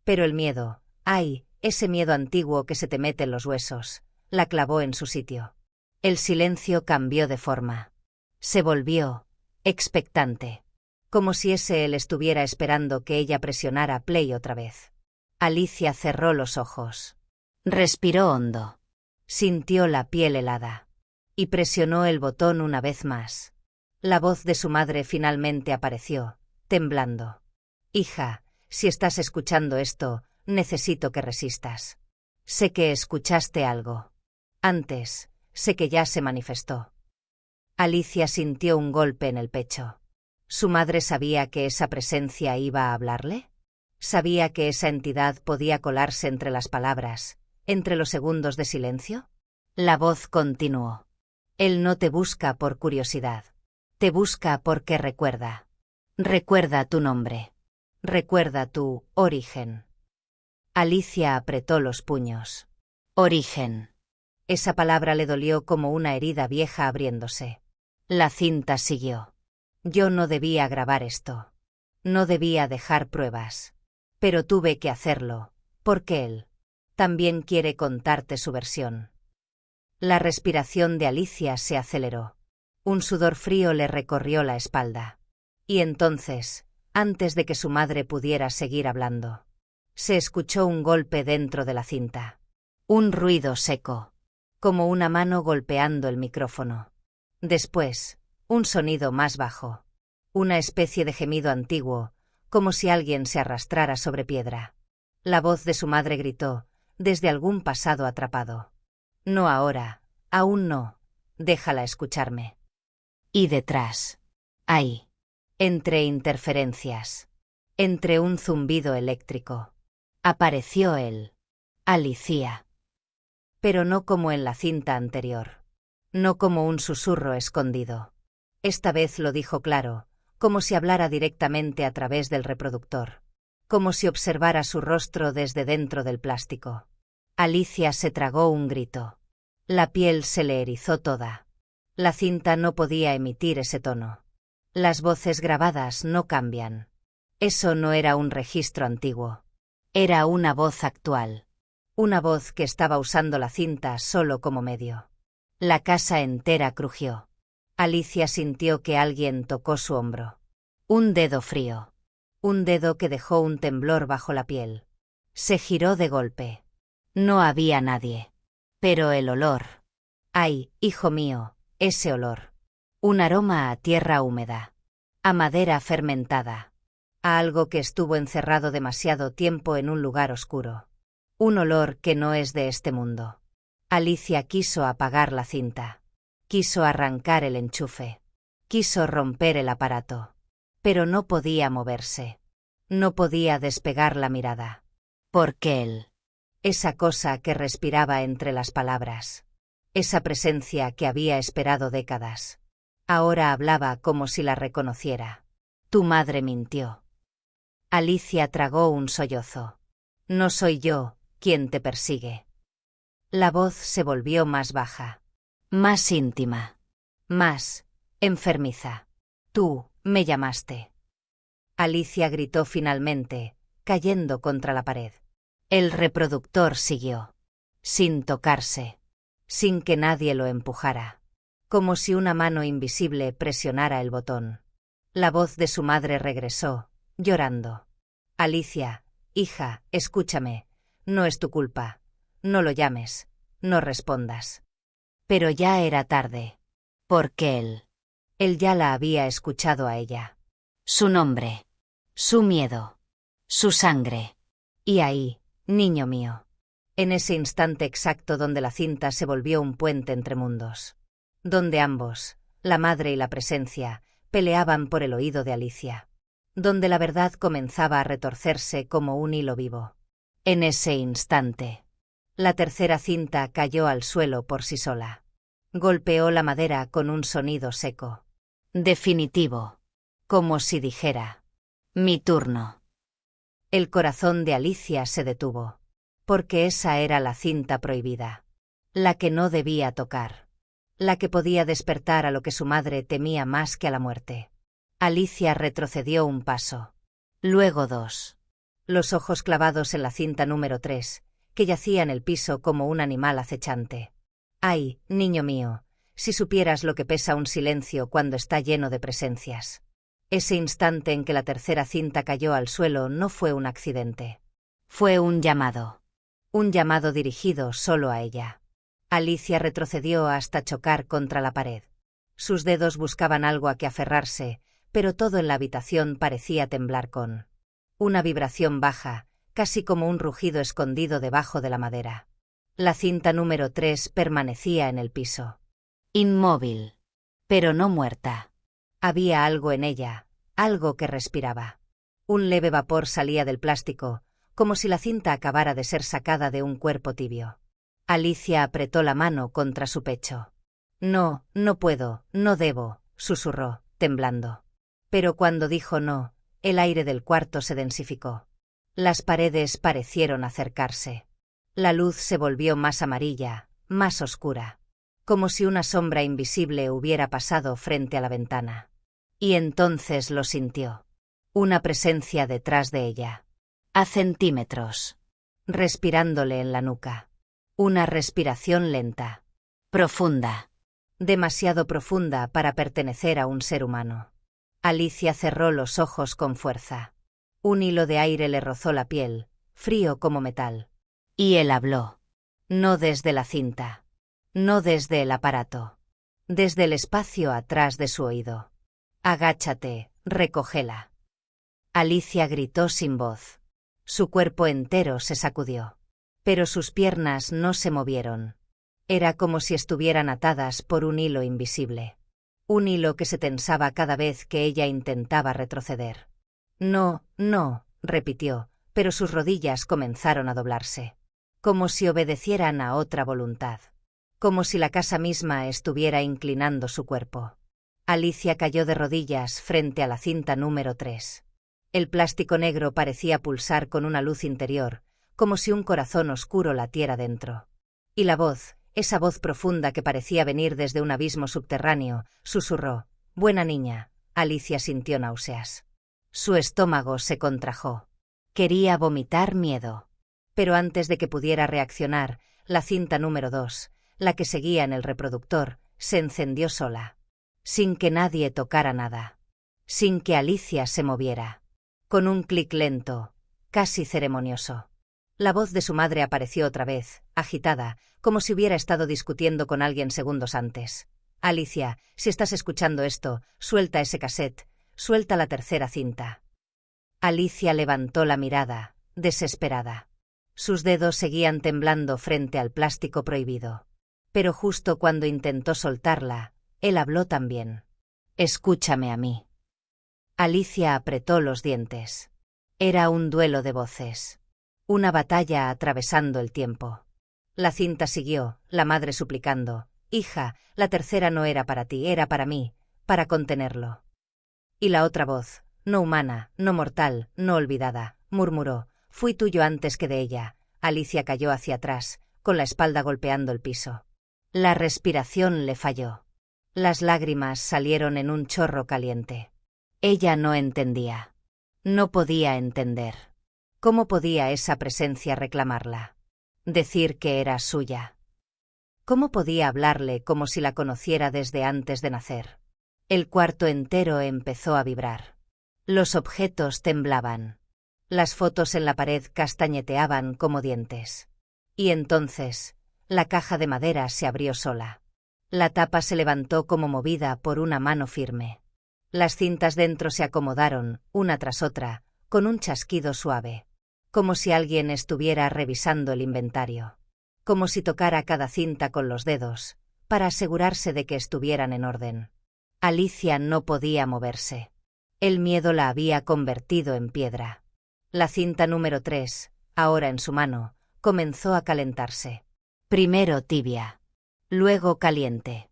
Pero el miedo, ¡ay!, ese miedo antiguo que se te mete en los huesos, la clavó en su sitio. El silencio cambió de forma. Se volvió, expectante. Como si ese él estuviera esperando que ella presionara play otra vez. Alicia cerró los ojos. Respiró hondo. Sintió la piel helada. Y presionó el botón una vez más. La voz de su madre finalmente apareció, temblando. Hija, si estás escuchando esto, necesito que resistas. Sé que escuchaste algo. Antes, sé que ya se manifestó. Alicia sintió un golpe en el pecho. ¿Su madre sabía que esa presencia iba a hablarle? ¿Sabía que esa entidad podía colarse entre las palabras, entre los segundos de silencio? La voz continuó. Él no te busca por curiosidad. Te busca porque recuerda. Recuerda tu nombre. Recuerda tu origen. Alicia apretó los puños. Origen. Esa palabra le dolió como una herida vieja abriéndose. La cinta siguió. Yo no debía grabar esto. No debía dejar pruebas. Pero tuve que hacerlo, porque él también quiere contarte su versión. La respiración de Alicia se aceleró. Un sudor frío le recorrió la espalda. Y entonces, antes de que su madre pudiera seguir hablando, se escuchó un golpe dentro de la cinta. Un ruido seco, como una mano golpeando el micrófono. Después, un sonido más bajo. Una especie de gemido antiguo, como si alguien se arrastrara sobre piedra. La voz de su madre gritó, desde algún pasado atrapado. No ahora, aún no, déjala escucharme. Y detrás, ahí, entre interferencias, entre un zumbido eléctrico, apareció él, Alicia. Pero no como en la cinta anterior. No como un susurro escondido. Esta vez lo dijo claro, como si hablara directamente a través del reproductor. Como si observara su rostro desde dentro del plástico. Alicia se tragó un grito. La piel se le erizó toda. La cinta no podía emitir ese tono. Las voces grabadas no cambian. Eso no era un registro antiguo. Era una voz actual. Una voz que estaba usando la cinta solo como medio. La casa entera crujió. Alicia sintió que alguien tocó su hombro. Un dedo frío. Un dedo que dejó un temblor bajo la piel. Se giró de golpe. No había nadie. Pero el olor. ¡Ay, hijo mío, ese olor! Un aroma a tierra húmeda. A madera fermentada. a algo que estuvo encerrado demasiado tiempo en un lugar oscuro. Un olor que no es de este mundo. Alicia quiso apagar la cinta. Quiso arrancar el enchufe. Quiso romper el aparato. Pero no podía moverse. No podía despegar la mirada. Porque él. Esa cosa que respiraba entre las palabras. Esa presencia que había esperado décadas. Ahora hablaba como si la reconociera. Tu madre mintió. Alicia tragó un sollozo. No soy yo quien te persigue. La voz se volvió más baja. Más íntima. Más enfermiza. Tú me llamaste. Alicia gritó finalmente, cayendo contra la pared. El reproductor siguió. Sin tocarse. Sin que nadie lo empujara. Como si una mano invisible presionara el botón. La voz de su madre regresó, llorando. Alicia, hija, escúchame. No es tu culpa. No lo llames. No respondas. Pero ya era tarde. Porque él ya la había escuchado a ella. Su nombre. Su miedo. Su sangre. Y ahí, niño mío. En ese instante exacto donde la cinta se volvió un puente entre mundos. Donde ambos, la madre y la presencia, peleaban por el oído de Alicia. Donde la verdad comenzaba a retorcerse como un hilo vivo. En ese instante. La tercera cinta cayó al suelo por sí sola. Golpeó la madera con un sonido seco. Definitivo. Como si dijera: mi turno. El corazón de Alicia se detuvo. Porque esa era la cinta prohibida. La que no debía tocar. La que podía despertar a lo que su madre temía más que a la muerte. Alicia retrocedió un paso. Luego dos. Los ojos clavados en la cinta número 3, que yacía en el piso como un animal acechante. Ay, niño mío, si supieras lo que pesa un silencio cuando está lleno de presencias. Ese instante en que la tercera cinta cayó al suelo no fue un accidente. Fue un llamado. Un llamado dirigido solo a ella. Alicia retrocedió hasta chocar contra la pared. Sus dedos buscaban algo a que aferrarse, pero todo en la habitación parecía temblar con una vibración baja, casi como un rugido escondido debajo de la madera. La cinta número 3 permanecía en el piso. Inmóvil. Pero no muerta. Había algo en ella, algo que respiraba. Un leve vapor salía del plástico, como si la cinta acabara de ser sacada de un cuerpo tibio. Alicia apretó la mano contra su pecho. No, no puedo, no debo, susurró, temblando. Pero cuando dijo no, el aire del cuarto se densificó. Las paredes parecieron acercarse. La luz se volvió más amarilla, más oscura. Como si una sombra invisible hubiera pasado frente a la ventana. Y entonces lo sintió. Una presencia detrás de ella. A centímetros. Respirándole en la nuca. Una respiración lenta. Profunda. Demasiado profunda para pertenecer a un ser humano. Alicia cerró los ojos con fuerza. Un hilo de aire le rozó la piel, frío como metal. Y él habló. No desde la cinta. No desde el aparato. Desde el espacio atrás de su oído. Agáchate, recógela. Alicia gritó sin voz. Su cuerpo entero se sacudió. Pero sus piernas no se movieron. Era como si estuvieran atadas por un hilo invisible. Un hilo que se tensaba cada vez que ella intentaba retroceder. No, no, repitió, pero sus rodillas comenzaron a doblarse. Como si obedecieran a otra voluntad. Como si la casa misma estuviera inclinando su cuerpo. Alicia cayó de rodillas frente a la cinta número 3. El plástico negro parecía pulsar con una luz interior, como si un corazón oscuro latiera dentro. Y la voz, esa voz profunda que parecía venir desde un abismo subterráneo, susurró: buena niña. Alicia sintió náuseas. Su estómago se contrajo. Quería vomitar miedo. Pero antes de que pudiera reaccionar, la cinta número 2, la que seguía en el reproductor, se encendió sola. Sin que nadie tocara nada. Sin que Alicia se moviera. Con un clic lento, casi ceremonioso. La voz de su madre apareció otra vez, agitada, como si hubiera estado discutiendo con alguien segundos antes. Alicia, si estás escuchando esto, suelta ese cassette, suelta la tercera cinta. Alicia levantó la mirada, desesperada. Sus dedos seguían temblando frente al plástico prohibido. Pero justo cuando intentó soltarla, él habló también. «Escúchame a mí». Alicia apretó los dientes. Era un duelo de voces. Una batalla atravesando el tiempo. La cinta siguió, la madre suplicando. «Hija, la tercera no era para ti, era para mí, para contenerlo». Y la otra voz, no humana, no mortal, no olvidada, murmuró: «Fui tuyo antes que de ella». Alicia cayó hacia atrás, con la espalda golpeando el piso. La respiración le falló. Las lágrimas salieron en un chorro caliente. Ella no entendía. No podía entender. ¿Cómo podía esa presencia reclamarla? Decir que era suya. ¿Cómo podía hablarle como si la conociera desde antes de nacer? El cuarto entero empezó a vibrar. Los objetos temblaban. Las fotos en la pared castañeteaban como dientes. Y entonces, la caja de madera se abrió sola. La tapa se levantó como movida por una mano firme. Las cintas dentro se acomodaron, una tras otra, con un chasquido suave. Como si alguien estuviera revisando el inventario. Como si tocara cada cinta con los dedos, para asegurarse de que estuvieran en orden. Alicia no podía moverse. El miedo la había convertido en piedra. La cinta número 3, ahora en su mano, comenzó a calentarse. Primero tibia. Luego caliente.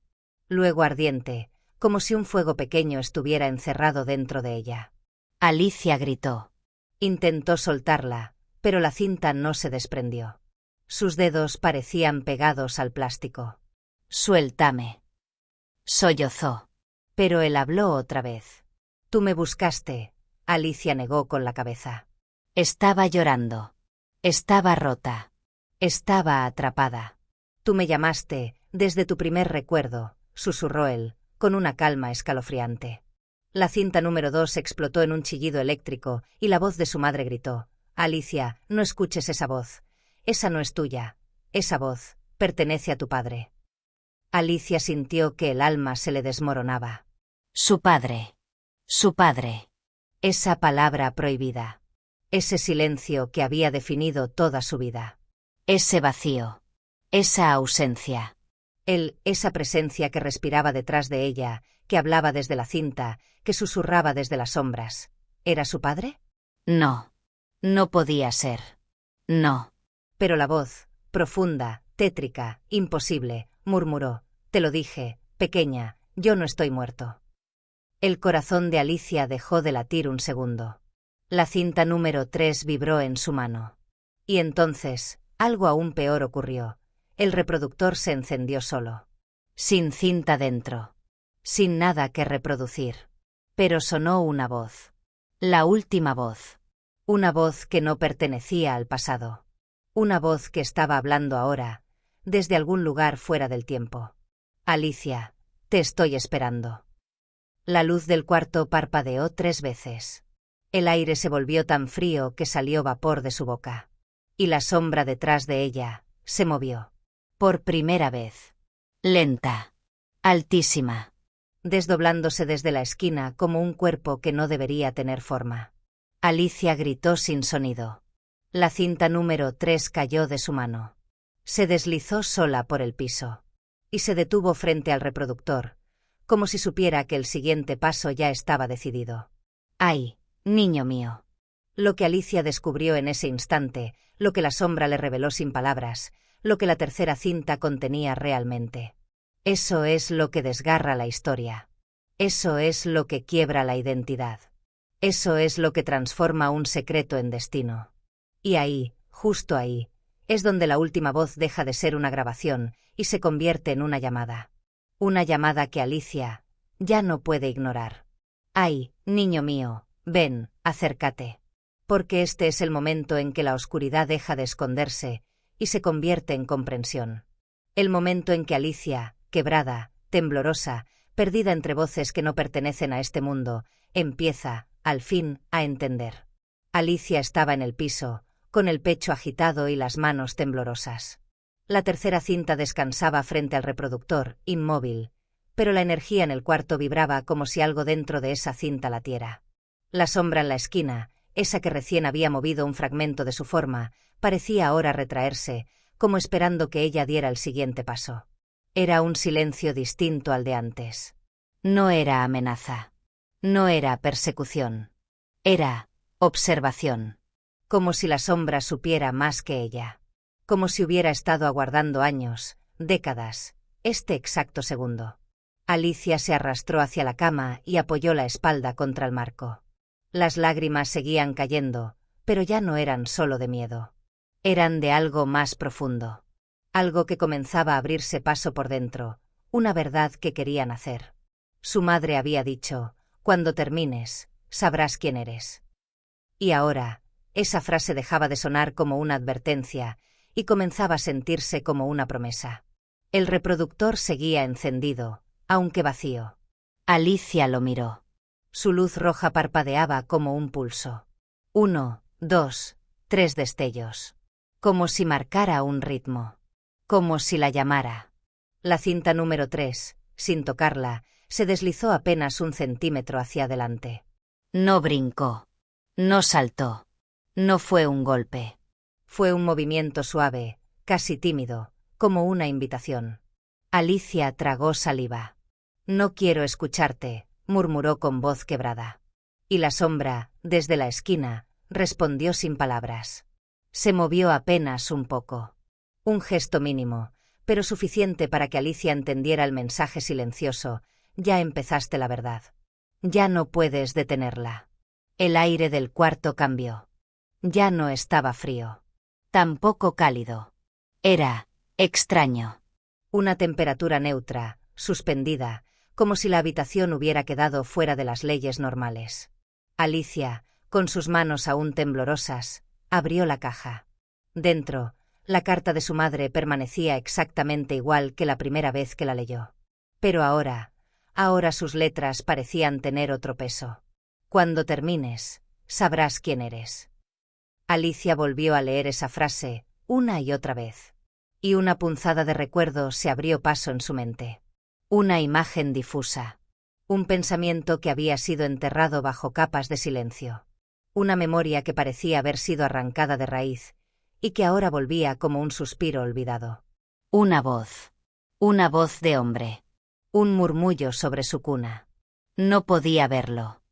Luego ardiente, como si un fuego pequeño estuviera encerrado dentro de ella. Alicia gritó. Intentó soltarla, pero la cinta no se desprendió. Sus dedos parecían pegados al plástico. «Suéltame». Sollozó. Pero él habló otra vez. «Tú me buscaste». Alicia negó con la cabeza. Estaba llorando. Estaba rota. Estaba atrapada. «Tú me llamaste, desde tu primer recuerdo», susurró él, con una calma escalofriante. La cinta número 2 explotó en un chillido eléctrico y la voz de su madre gritó: «Alicia, no escuches esa voz. Esa no es tuya. Esa voz pertenece a tu padre». Alicia sintió que el alma se le desmoronaba. Su padre. Su padre. Esa palabra prohibida. Ese silencio que había definido toda su vida. Ese vacío. Esa ausencia. Esa presencia que respiraba detrás de ella, que hablaba desde la cinta, que susurraba desde las sombras. ¿Era su padre? No. No podía ser. No. Pero la voz, profunda, tétrica, imposible, murmuró: «Te lo dije, pequeña, yo no estoy muerto». El corazón de Alicia dejó de latir un segundo. La cinta número 3 vibró en su mano. Y entonces, algo aún peor ocurrió. El reproductor se encendió solo. Sin cinta dentro. Sin nada que reproducir. Pero sonó una voz. La última voz. Una voz que no pertenecía al pasado. Una voz que estaba hablando ahora, desde algún lugar fuera del tiempo. «Alicia, te estoy esperando». La luz del cuarto parpadeó 3 veces. El aire se volvió tan frío que salió vapor de su boca. Y la sombra detrás de ella se movió. Por primera vez. Lenta. Altísima. Desdoblándose desde la esquina como un cuerpo que no debería tener forma. Alicia gritó sin sonido. La cinta número 3 cayó de su mano. Se deslizó sola por el piso. Y se detuvo frente al reproductor, como si supiera que el siguiente paso ya estaba decidido. «Ay, niño mío». Lo que Alicia descubrió en ese instante, lo que la sombra le reveló sin palabras, lo que la tercera cinta contenía realmente. Eso es lo que desgarra la historia. Eso es lo que quiebra la identidad. Eso es lo que transforma un secreto en destino. Y ahí, justo ahí, es donde la última voz deja de ser una grabación y se convierte en una llamada. Una llamada que Alicia ya no puede ignorar. «Ay, niño mío, ven, acércate». Porque este es el momento en que la oscuridad deja de esconderse y se convierte en comprensión. El momento en que Alicia, quebrada, temblorosa, perdida entre voces que no pertenecen a este mundo, empieza, al fin, a entender. Alicia estaba en el piso, con el pecho agitado y las manos temblorosas. La tercera cinta descansaba frente al reproductor, inmóvil, pero la energía en el cuarto vibraba como si algo dentro de esa cinta latiera. La sombra en la esquina, esa que recién había movido un fragmento de su forma, parecía ahora retraerse, como esperando que ella diera el siguiente paso. Era un silencio distinto al de antes. No era amenaza. No era persecución. Era observación. Como si la sombra supiera más que ella. Como si hubiera estado aguardando años, décadas, este exacto segundo. Alicia se arrastró hacia la cama y apoyó la espalda contra el marco. Las lágrimas seguían cayendo, pero ya no eran solo de miedo. Eran de algo más profundo. Algo que comenzaba a abrirse paso por dentro, una verdad que quería nacer. Su madre había dicho, cuando termines, sabrás quién eres. Y ahora, esa frase dejaba de sonar como una advertencia y comenzaba a sentirse como una promesa. El reproductor seguía encendido, aunque vacío. Alicia lo miró. Su luz roja parpadeaba como un pulso. 1, 2, 3 destellos. Como si marcara un ritmo. Como si la llamara. La cinta número 3, sin tocarla, se deslizó apenas 1 centímetro hacia adelante. No brincó. No saltó. No fue un golpe. Fue un movimiento suave, casi tímido, como una invitación. Alicia tragó saliva. No quiero escucharte, murmuró con voz quebrada. Y la sombra, desde la esquina, respondió sin palabras. Se movió apenas un poco. Un gesto mínimo, pero suficiente para que Alicia entendiera el mensaje silencioso. Ya empezaste la verdad. Ya no puedes detenerla. El aire del cuarto cambió. Ya no estaba frío. Tampoco cálido. Era extraño. Una temperatura neutra, suspendida, como si la habitación hubiera quedado fuera de las leyes normales. Alicia, con sus manos aún temblorosas, abrió la caja. Dentro, la carta de su madre permanecía exactamente igual que la primera vez que la leyó. Pero ahora sus letras parecían tener otro peso. Cuando termines, sabrás quién eres. Alicia volvió a leer esa frase, una y otra vez. Y una punzada de recuerdo se abrió paso en su mente. Una imagen difusa. Un pensamiento que había sido enterrado bajo capas de silencio. Una memoria que parecía haber sido arrancada de raíz, y que ahora volvía como un suspiro olvidado. Una voz. Una voz de hombre. Un murmullo sobre su cuna. No podía verlo.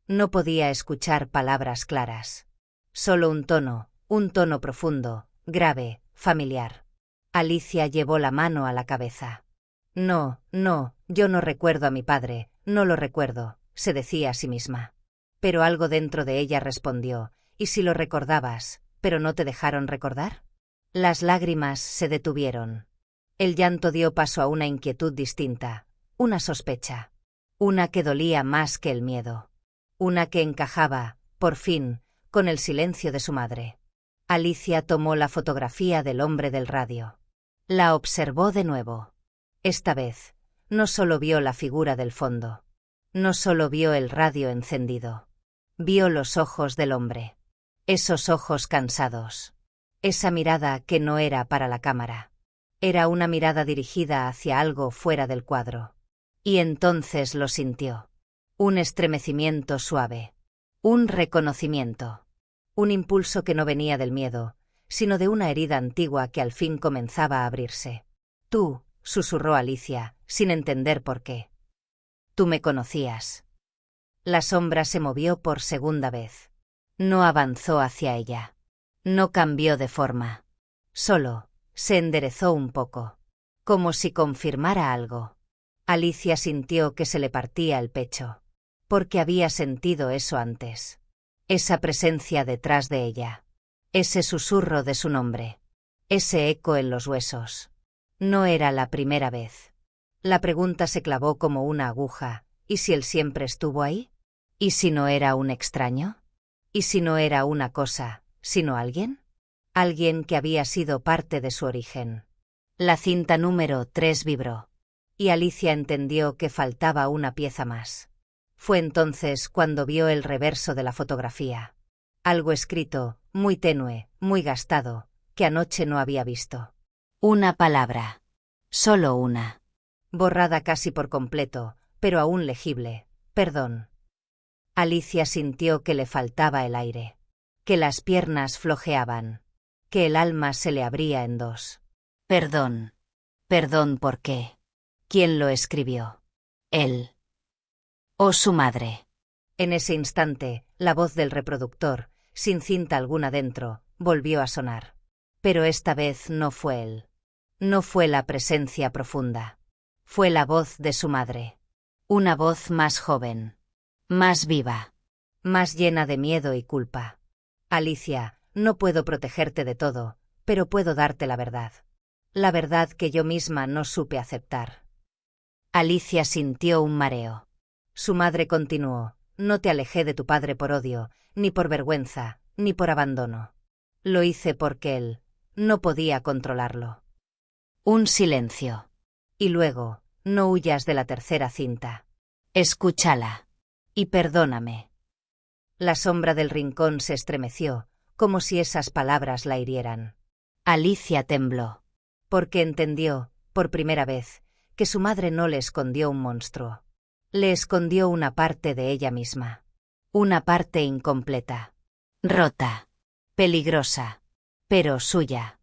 No podía escuchar palabras claras. Solo un tono profundo, grave, familiar. Alicia llevó la mano a la cabeza. No, yo no recuerdo a mi padre, no lo recuerdo, se decía a sí misma. Pero algo dentro de ella respondió, ¿y si lo recordabas, pero no te dejaron recordar? Las lágrimas se detuvieron. El llanto dio paso a una inquietud distinta, una sospecha. Una que dolía más que el miedo. Una que encajaba, por fin, con el silencio de su madre. Alicia tomó la fotografía del hombre del radio. La observó de nuevo. Esta vez, no solo vio la figura del fondo. No solo vio el radio encendido. Vio los ojos del hombre. Esos ojos cansados. Esa mirada que no era para la cámara. Era una mirada dirigida hacia algo fuera del cuadro. Y entonces lo sintió. Un estremecimiento suave. Un reconocimiento. Un impulso que no venía del miedo, sino de una herida antigua que al fin comenzaba a abrirse. Tú, susurró Alicia, sin entender por qué. Tú me conocías. La sombra se movió por segunda vez. No avanzó hacia ella. No cambió de forma. Solo, se enderezó un poco. Como si confirmara algo. Alicia sintió que se le partía el pecho. Porque había sentido eso antes. Esa presencia detrás de ella. Ese susurro de su nombre. Ese eco en los huesos. No era la primera vez. La pregunta se clavó como una aguja. ¿Y si él siempre estuvo ahí? ¿Y si no era un extraño? ¿Y si no era una cosa, sino alguien? Alguien que había sido parte de su origen. La cinta número 3 vibró. Y Alicia entendió que faltaba una pieza más. Fue entonces cuando vio el reverso de la fotografía. Algo escrito, muy tenue, muy gastado, que anoche no había visto. Una palabra. Solo una. Borrada casi por completo, pero aún legible. Perdón. Alicia sintió que le faltaba el aire. que las piernas flojeaban, que el alma se le abría en dos. Perdón. Perdón, ¿por qué? ¿Quién lo escribió? Él. ¿O su madre? En ese instante, la voz del reproductor, sin cinta alguna dentro, volvió a sonar. Pero esta vez no fue él. No fue la presencia profunda. Fue la voz de su madre. Una voz más joven. Más viva. Más llena de miedo y culpa. Alicia, no puedo protegerte de todo, pero puedo darte la verdad. La verdad que yo misma no supe aceptar. Alicia sintió un mareo. Su madre continuó: no te alejé de tu padre por odio, ni por vergüenza, ni por abandono. Lo hice porque él no podía controlarlo. Un silencio. Y luego: no huyas de la tercera cinta. Escúchala. Y perdóname. La sombra del rincón se estremeció, como si esas palabras la hirieran. Alicia tembló. Porque entendió, por primera vez, que su madre no le escondió un monstruo. Le escondió una parte de ella misma. Una parte incompleta. Rota. Peligrosa. Pero suya.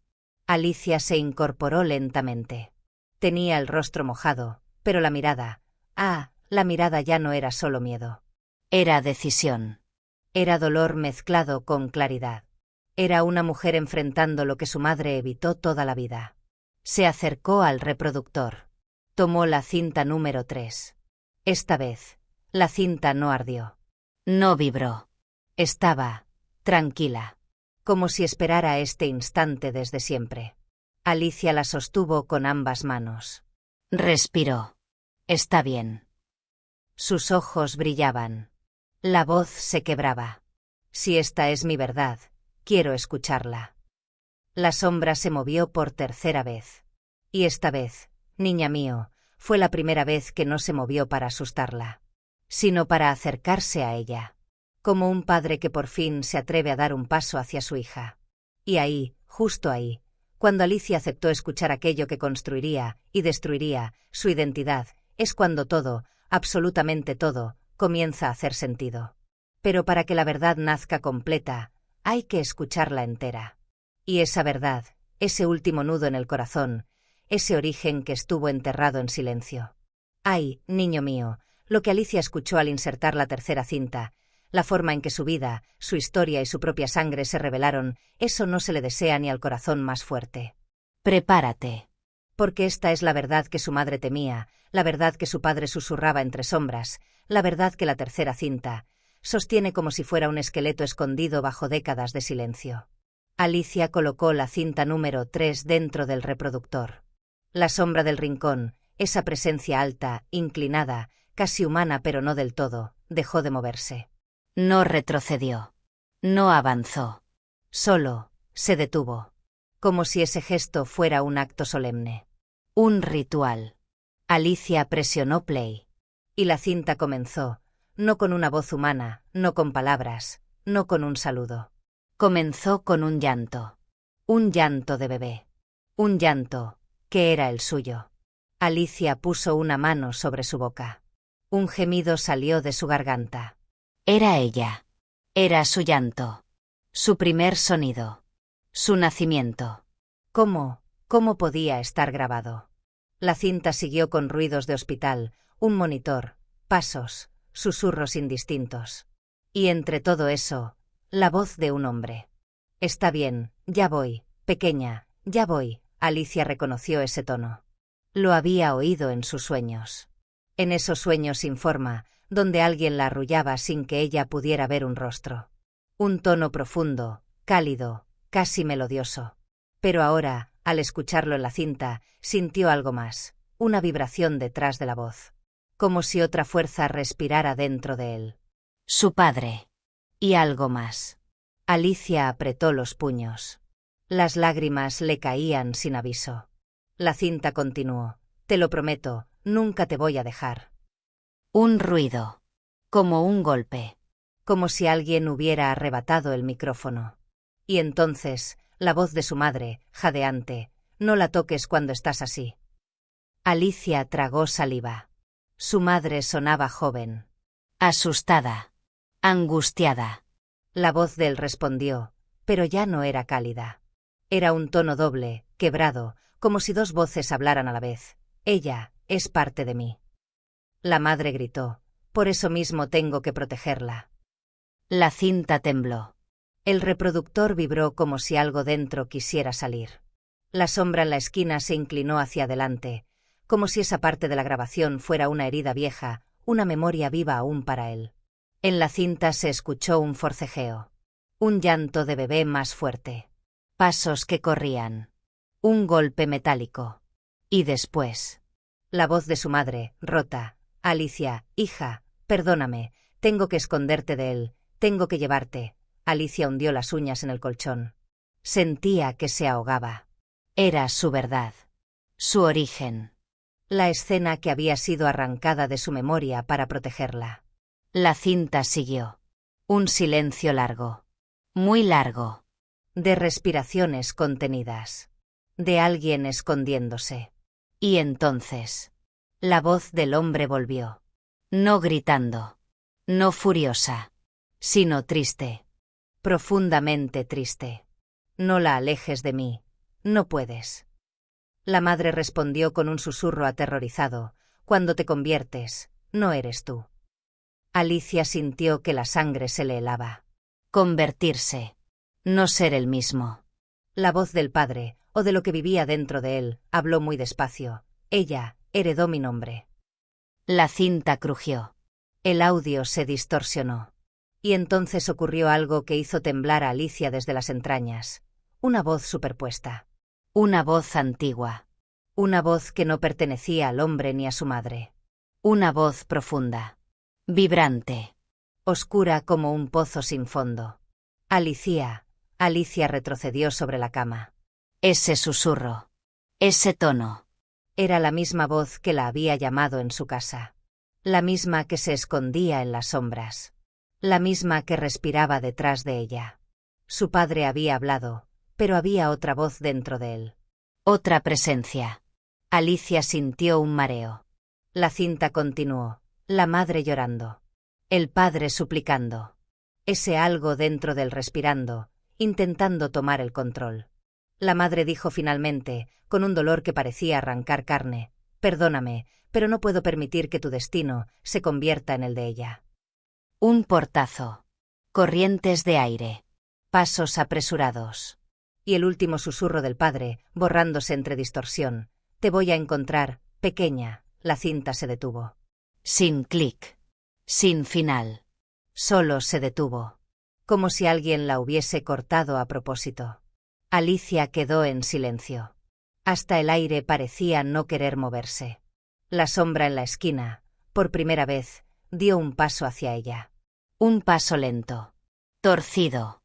Alicia se incorporó lentamente. Tenía el rostro mojado, pero la mirada... la mirada ya no era solo miedo. Era decisión. Era dolor mezclado con claridad. Era una mujer enfrentando lo que su madre evitó toda la vida. Se acercó al reproductor. Tomó la cinta número 3. Esta vez, la cinta no ardió. No vibró. Estaba tranquila, como si esperara este instante desde siempre. Alicia la sostuvo con ambas manos. Respiró. Está bien. Sus ojos brillaban. La voz se quebraba. Si esta es mi verdad, quiero escucharla. La sombra se movió por tercera vez. Y esta vez, niña mío, fue la primera vez que no se movió para asustarla, sino para acercarse a ella, como un padre que por fin se atreve a dar un paso hacia su hija. Y ahí, justo ahí, cuando Alicia aceptó escuchar aquello que construiría y destruiría su identidad, es cuando todo, absolutamente todo, comienza a hacer sentido. Pero para que la verdad nazca completa, hay que escucharla entera. Y esa verdad, ese último nudo en el corazón, ese origen que estuvo enterrado en silencio. Ay, niño mío, lo que Alicia escuchó al insertar la tercera cinta, la forma en que su vida, su historia y su propia sangre se revelaron, eso no se le desea ni al corazón más fuerte. Prepárate. Porque esta es la verdad que su madre temía, la verdad que su padre susurraba entre sombras, la verdad que la tercera cinta sostiene como si fuera un esqueleto escondido bajo décadas de silencio. Alicia colocó la cinta número 3 dentro del reproductor. La sombra del rincón, esa presencia alta, inclinada, casi humana pero no del todo, dejó de moverse. No retrocedió. No avanzó. Solo se detuvo. Como si ese gesto fuera un acto solemne. Un ritual. Alicia presionó play. Y la cinta comenzó, no con una voz humana, no con palabras, no con un saludo. Comenzó con un llanto. Un llanto de bebé. Un llanto que era el suyo. Alicia puso una mano sobre su boca. Un gemido salió de su garganta. Era ella. Era su llanto. Su primer sonido. Su nacimiento. ¿Cómo podía estar grabado? La cinta siguió con ruidos de hospital, un monitor, pasos, susurros indistintos. Y entre todo eso, la voz de un hombre. Está bien, ya voy, pequeña, ya voy. Alicia reconoció ese tono. Lo había oído en sus sueños. En esos sueños sin forma, donde alguien la arrullaba sin que ella pudiera ver un rostro. Un tono profundo, cálido, casi melodioso. Pero ahora, al escucharlo en la cinta, sintió algo más, una vibración detrás de la voz. Como si otra fuerza respirara dentro de él. Su padre. Y algo más. Alicia apretó los puños. Las lágrimas le caían sin aviso. La cinta continuó. Te lo prometo, nunca te voy a dejar. Un ruido. Como un golpe. Como si alguien hubiera arrebatado el micrófono. Y entonces, la voz de su madre, jadeante. No la toques cuando estás así. Alicia tragó saliva. Su madre sonaba joven. Asustada. Angustiada. La voz de él respondió, pero ya no era cálida. Era un tono doble, quebrado, como si dos voces hablaran a la vez. Ella es parte de mí. La madre gritó, por eso mismo tengo que protegerla. La cinta tembló. El reproductor vibró como si algo dentro quisiera salir. La sombra en la esquina se inclinó hacia adelante, como si esa parte de la grabación fuera una herida vieja, una memoria viva aún para él. En la cinta se escuchó un forcejeo. Un llanto de bebé más fuerte. Pasos que corrían. Un golpe metálico. Y después. La voz de su madre, rota. Alicia, hija, perdóname, tengo que esconderte de él, tengo que llevarte. Alicia hundió las uñas en el colchón. Sentía que se ahogaba. Era su verdad. Su origen. La escena que había sido arrancada de su memoria para protegerla. La cinta siguió. Un silencio largo. Muy largo. De respiraciones contenidas. De alguien escondiéndose. Y entonces. La voz del hombre volvió. No gritando. No furiosa. Sino triste. Profundamente triste. No la alejes de mí. No puedes. La madre respondió con un susurro aterrorizado. Cuando te conviertes, no eres tú. Alicia sintió que la sangre se le helaba. Convertirse. No ser el mismo. La voz del padre, o de lo que vivía dentro de él, habló muy despacio. Ella heredó mi nombre. La cinta crujió. El audio se distorsionó. Y entonces ocurrió algo que hizo temblar a Alicia desde las entrañas. Una voz superpuesta. Una voz antigua. Una voz que no pertenecía al hombre ni a su madre. Una voz profunda. Vibrante. Oscura como un pozo sin fondo. Alicia. Alicia retrocedió sobre la cama. Ese susurro. Ese tono. Era la misma voz que la había llamado en su casa. La misma que se escondía en las sombras. La misma que respiraba detrás de ella. Su padre había hablado, pero había otra voz dentro de él. Otra presencia. Alicia sintió un mareo. La cinta continuó, la madre llorando. El padre suplicando. Ese algo dentro del respirando, intentando tomar el control. La madre dijo finalmente, con un dolor que parecía arrancar carne, perdóname, pero no puedo permitir que tu destino se convierta en el de ella. Un portazo. Corrientes de aire. Pasos apresurados. Y el último susurro del padre, borrándose entre distorsión. Te voy a encontrar, pequeña. La cinta se detuvo. Sin clic. Sin final. Solo se detuvo. Como si alguien la hubiese cortado a propósito. Alicia quedó en silencio. Hasta el aire parecía no querer moverse. La sombra en la esquina, por primera vez, dio un paso hacia ella. Un paso lento. Torcido.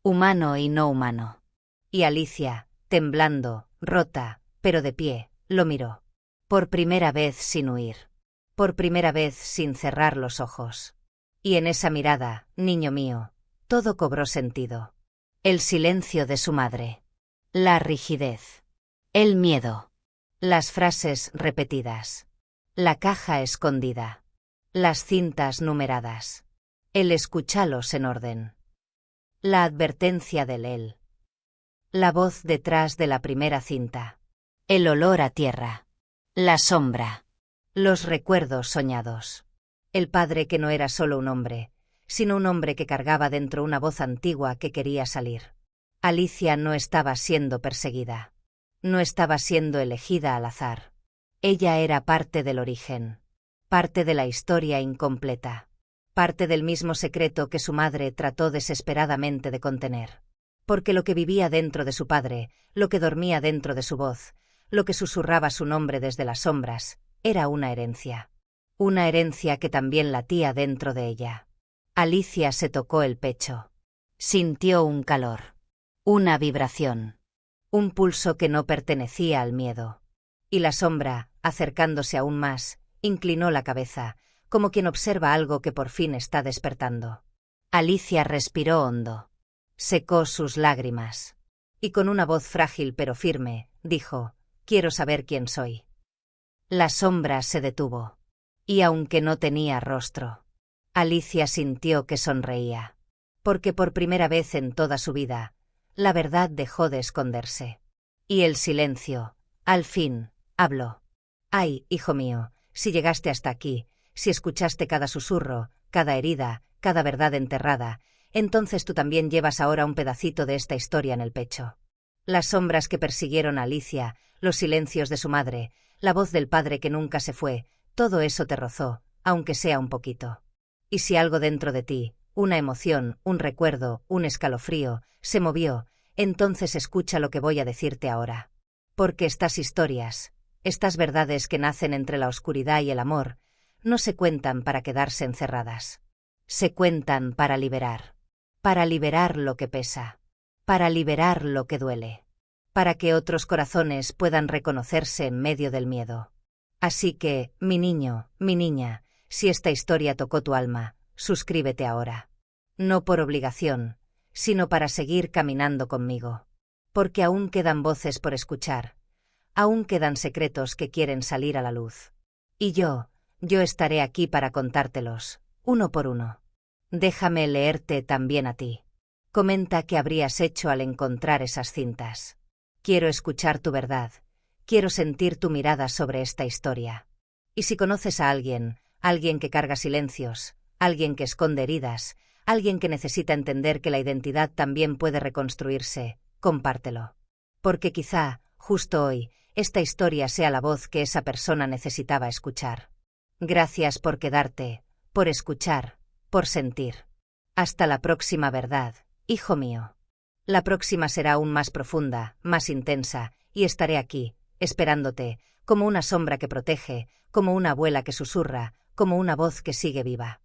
Humano y no humano. Y Alicia, temblando, rota, pero de pie, lo miró. Por primera vez sin huir. Por primera vez sin cerrar los ojos. Y en esa mirada, niño mío, todo cobró sentido. El silencio de su madre. La rigidez. El miedo. Las frases repetidas. La caja escondida. Las cintas numeradas. El escuchalos en orden. La advertencia del él. La voz detrás de la primera cinta. El olor a tierra. La sombra. Los recuerdos soñados. El padre que no era solo un hombre, sino un hombre que cargaba dentro una voz antigua que quería salir. Alicia no estaba siendo perseguida. No estaba siendo elegida al azar. Ella era parte del origen. Parte de la historia incompleta. Parte del mismo secreto que su madre trató desesperadamente de contener. Porque lo que vivía dentro de su padre, lo que dormía dentro de su voz, lo que susurraba su nombre desde las sombras, era una herencia. Una herencia que también latía dentro de ella. Alicia se tocó el pecho. Sintió un calor. Una vibración. Un pulso que no pertenecía al miedo. Y la sombra, acercándose aún más, inclinó la cabeza, como quien observa algo que por fin está despertando. Alicia respiró hondo. Secó sus lágrimas. Y con una voz frágil pero firme, dijo, «Quiero saber quién soy». La sombra se detuvo. Y aunque no tenía rostro, Alicia sintió que sonreía. porque por primera vez en toda su vida, la verdad dejó de esconderse. Y el silencio, al fin, habló. Ay, hijo mío, si llegaste hasta aquí, si escuchaste cada susurro, cada herida, cada verdad enterrada, entonces tú también llevas ahora un pedacito de esta historia en el pecho. Las sombras que persiguieron a Alicia, los silencios de su madre, la voz del padre que nunca se fue, todo eso te rozó, aunque sea un poquito. Y si algo dentro de ti, una emoción, un recuerdo, un escalofrío, se movió, entonces escucha lo que voy a decirte ahora. Porque estas historias, estas verdades que nacen entre la oscuridad y el amor, no se cuentan para quedarse encerradas. Se cuentan para liberar lo que pesa, para liberar lo que duele, para que otros corazones puedan reconocerse en medio del miedo. Así que, mi niño, mi niña, si esta historia tocó tu alma, suscríbete ahora. No por obligación, sino para seguir caminando conmigo. Porque aún quedan voces por escuchar, aún quedan secretos que quieren salir a la luz. Y yo estaré aquí para contártelos, uno por uno. Déjame leerte también a ti. Comenta qué habrías hecho al encontrar esas cintas. Quiero escuchar tu verdad, quiero sentir tu mirada sobre esta historia. Y si conoces a alguien que carga silencios, alguien que esconde heridas, alguien que necesita entender que la identidad también puede reconstruirse, compártelo. Porque quizá, justo hoy, esta historia sea la voz que esa persona necesitaba escuchar. Gracias por quedarte, por escuchar, por sentir. Hasta la próxima verdad, hijo mío. La próxima será aún más profunda, más intensa, y estaré aquí, esperándote, como una sombra que protege, como una abuela que susurra, como una voz que sigue viva.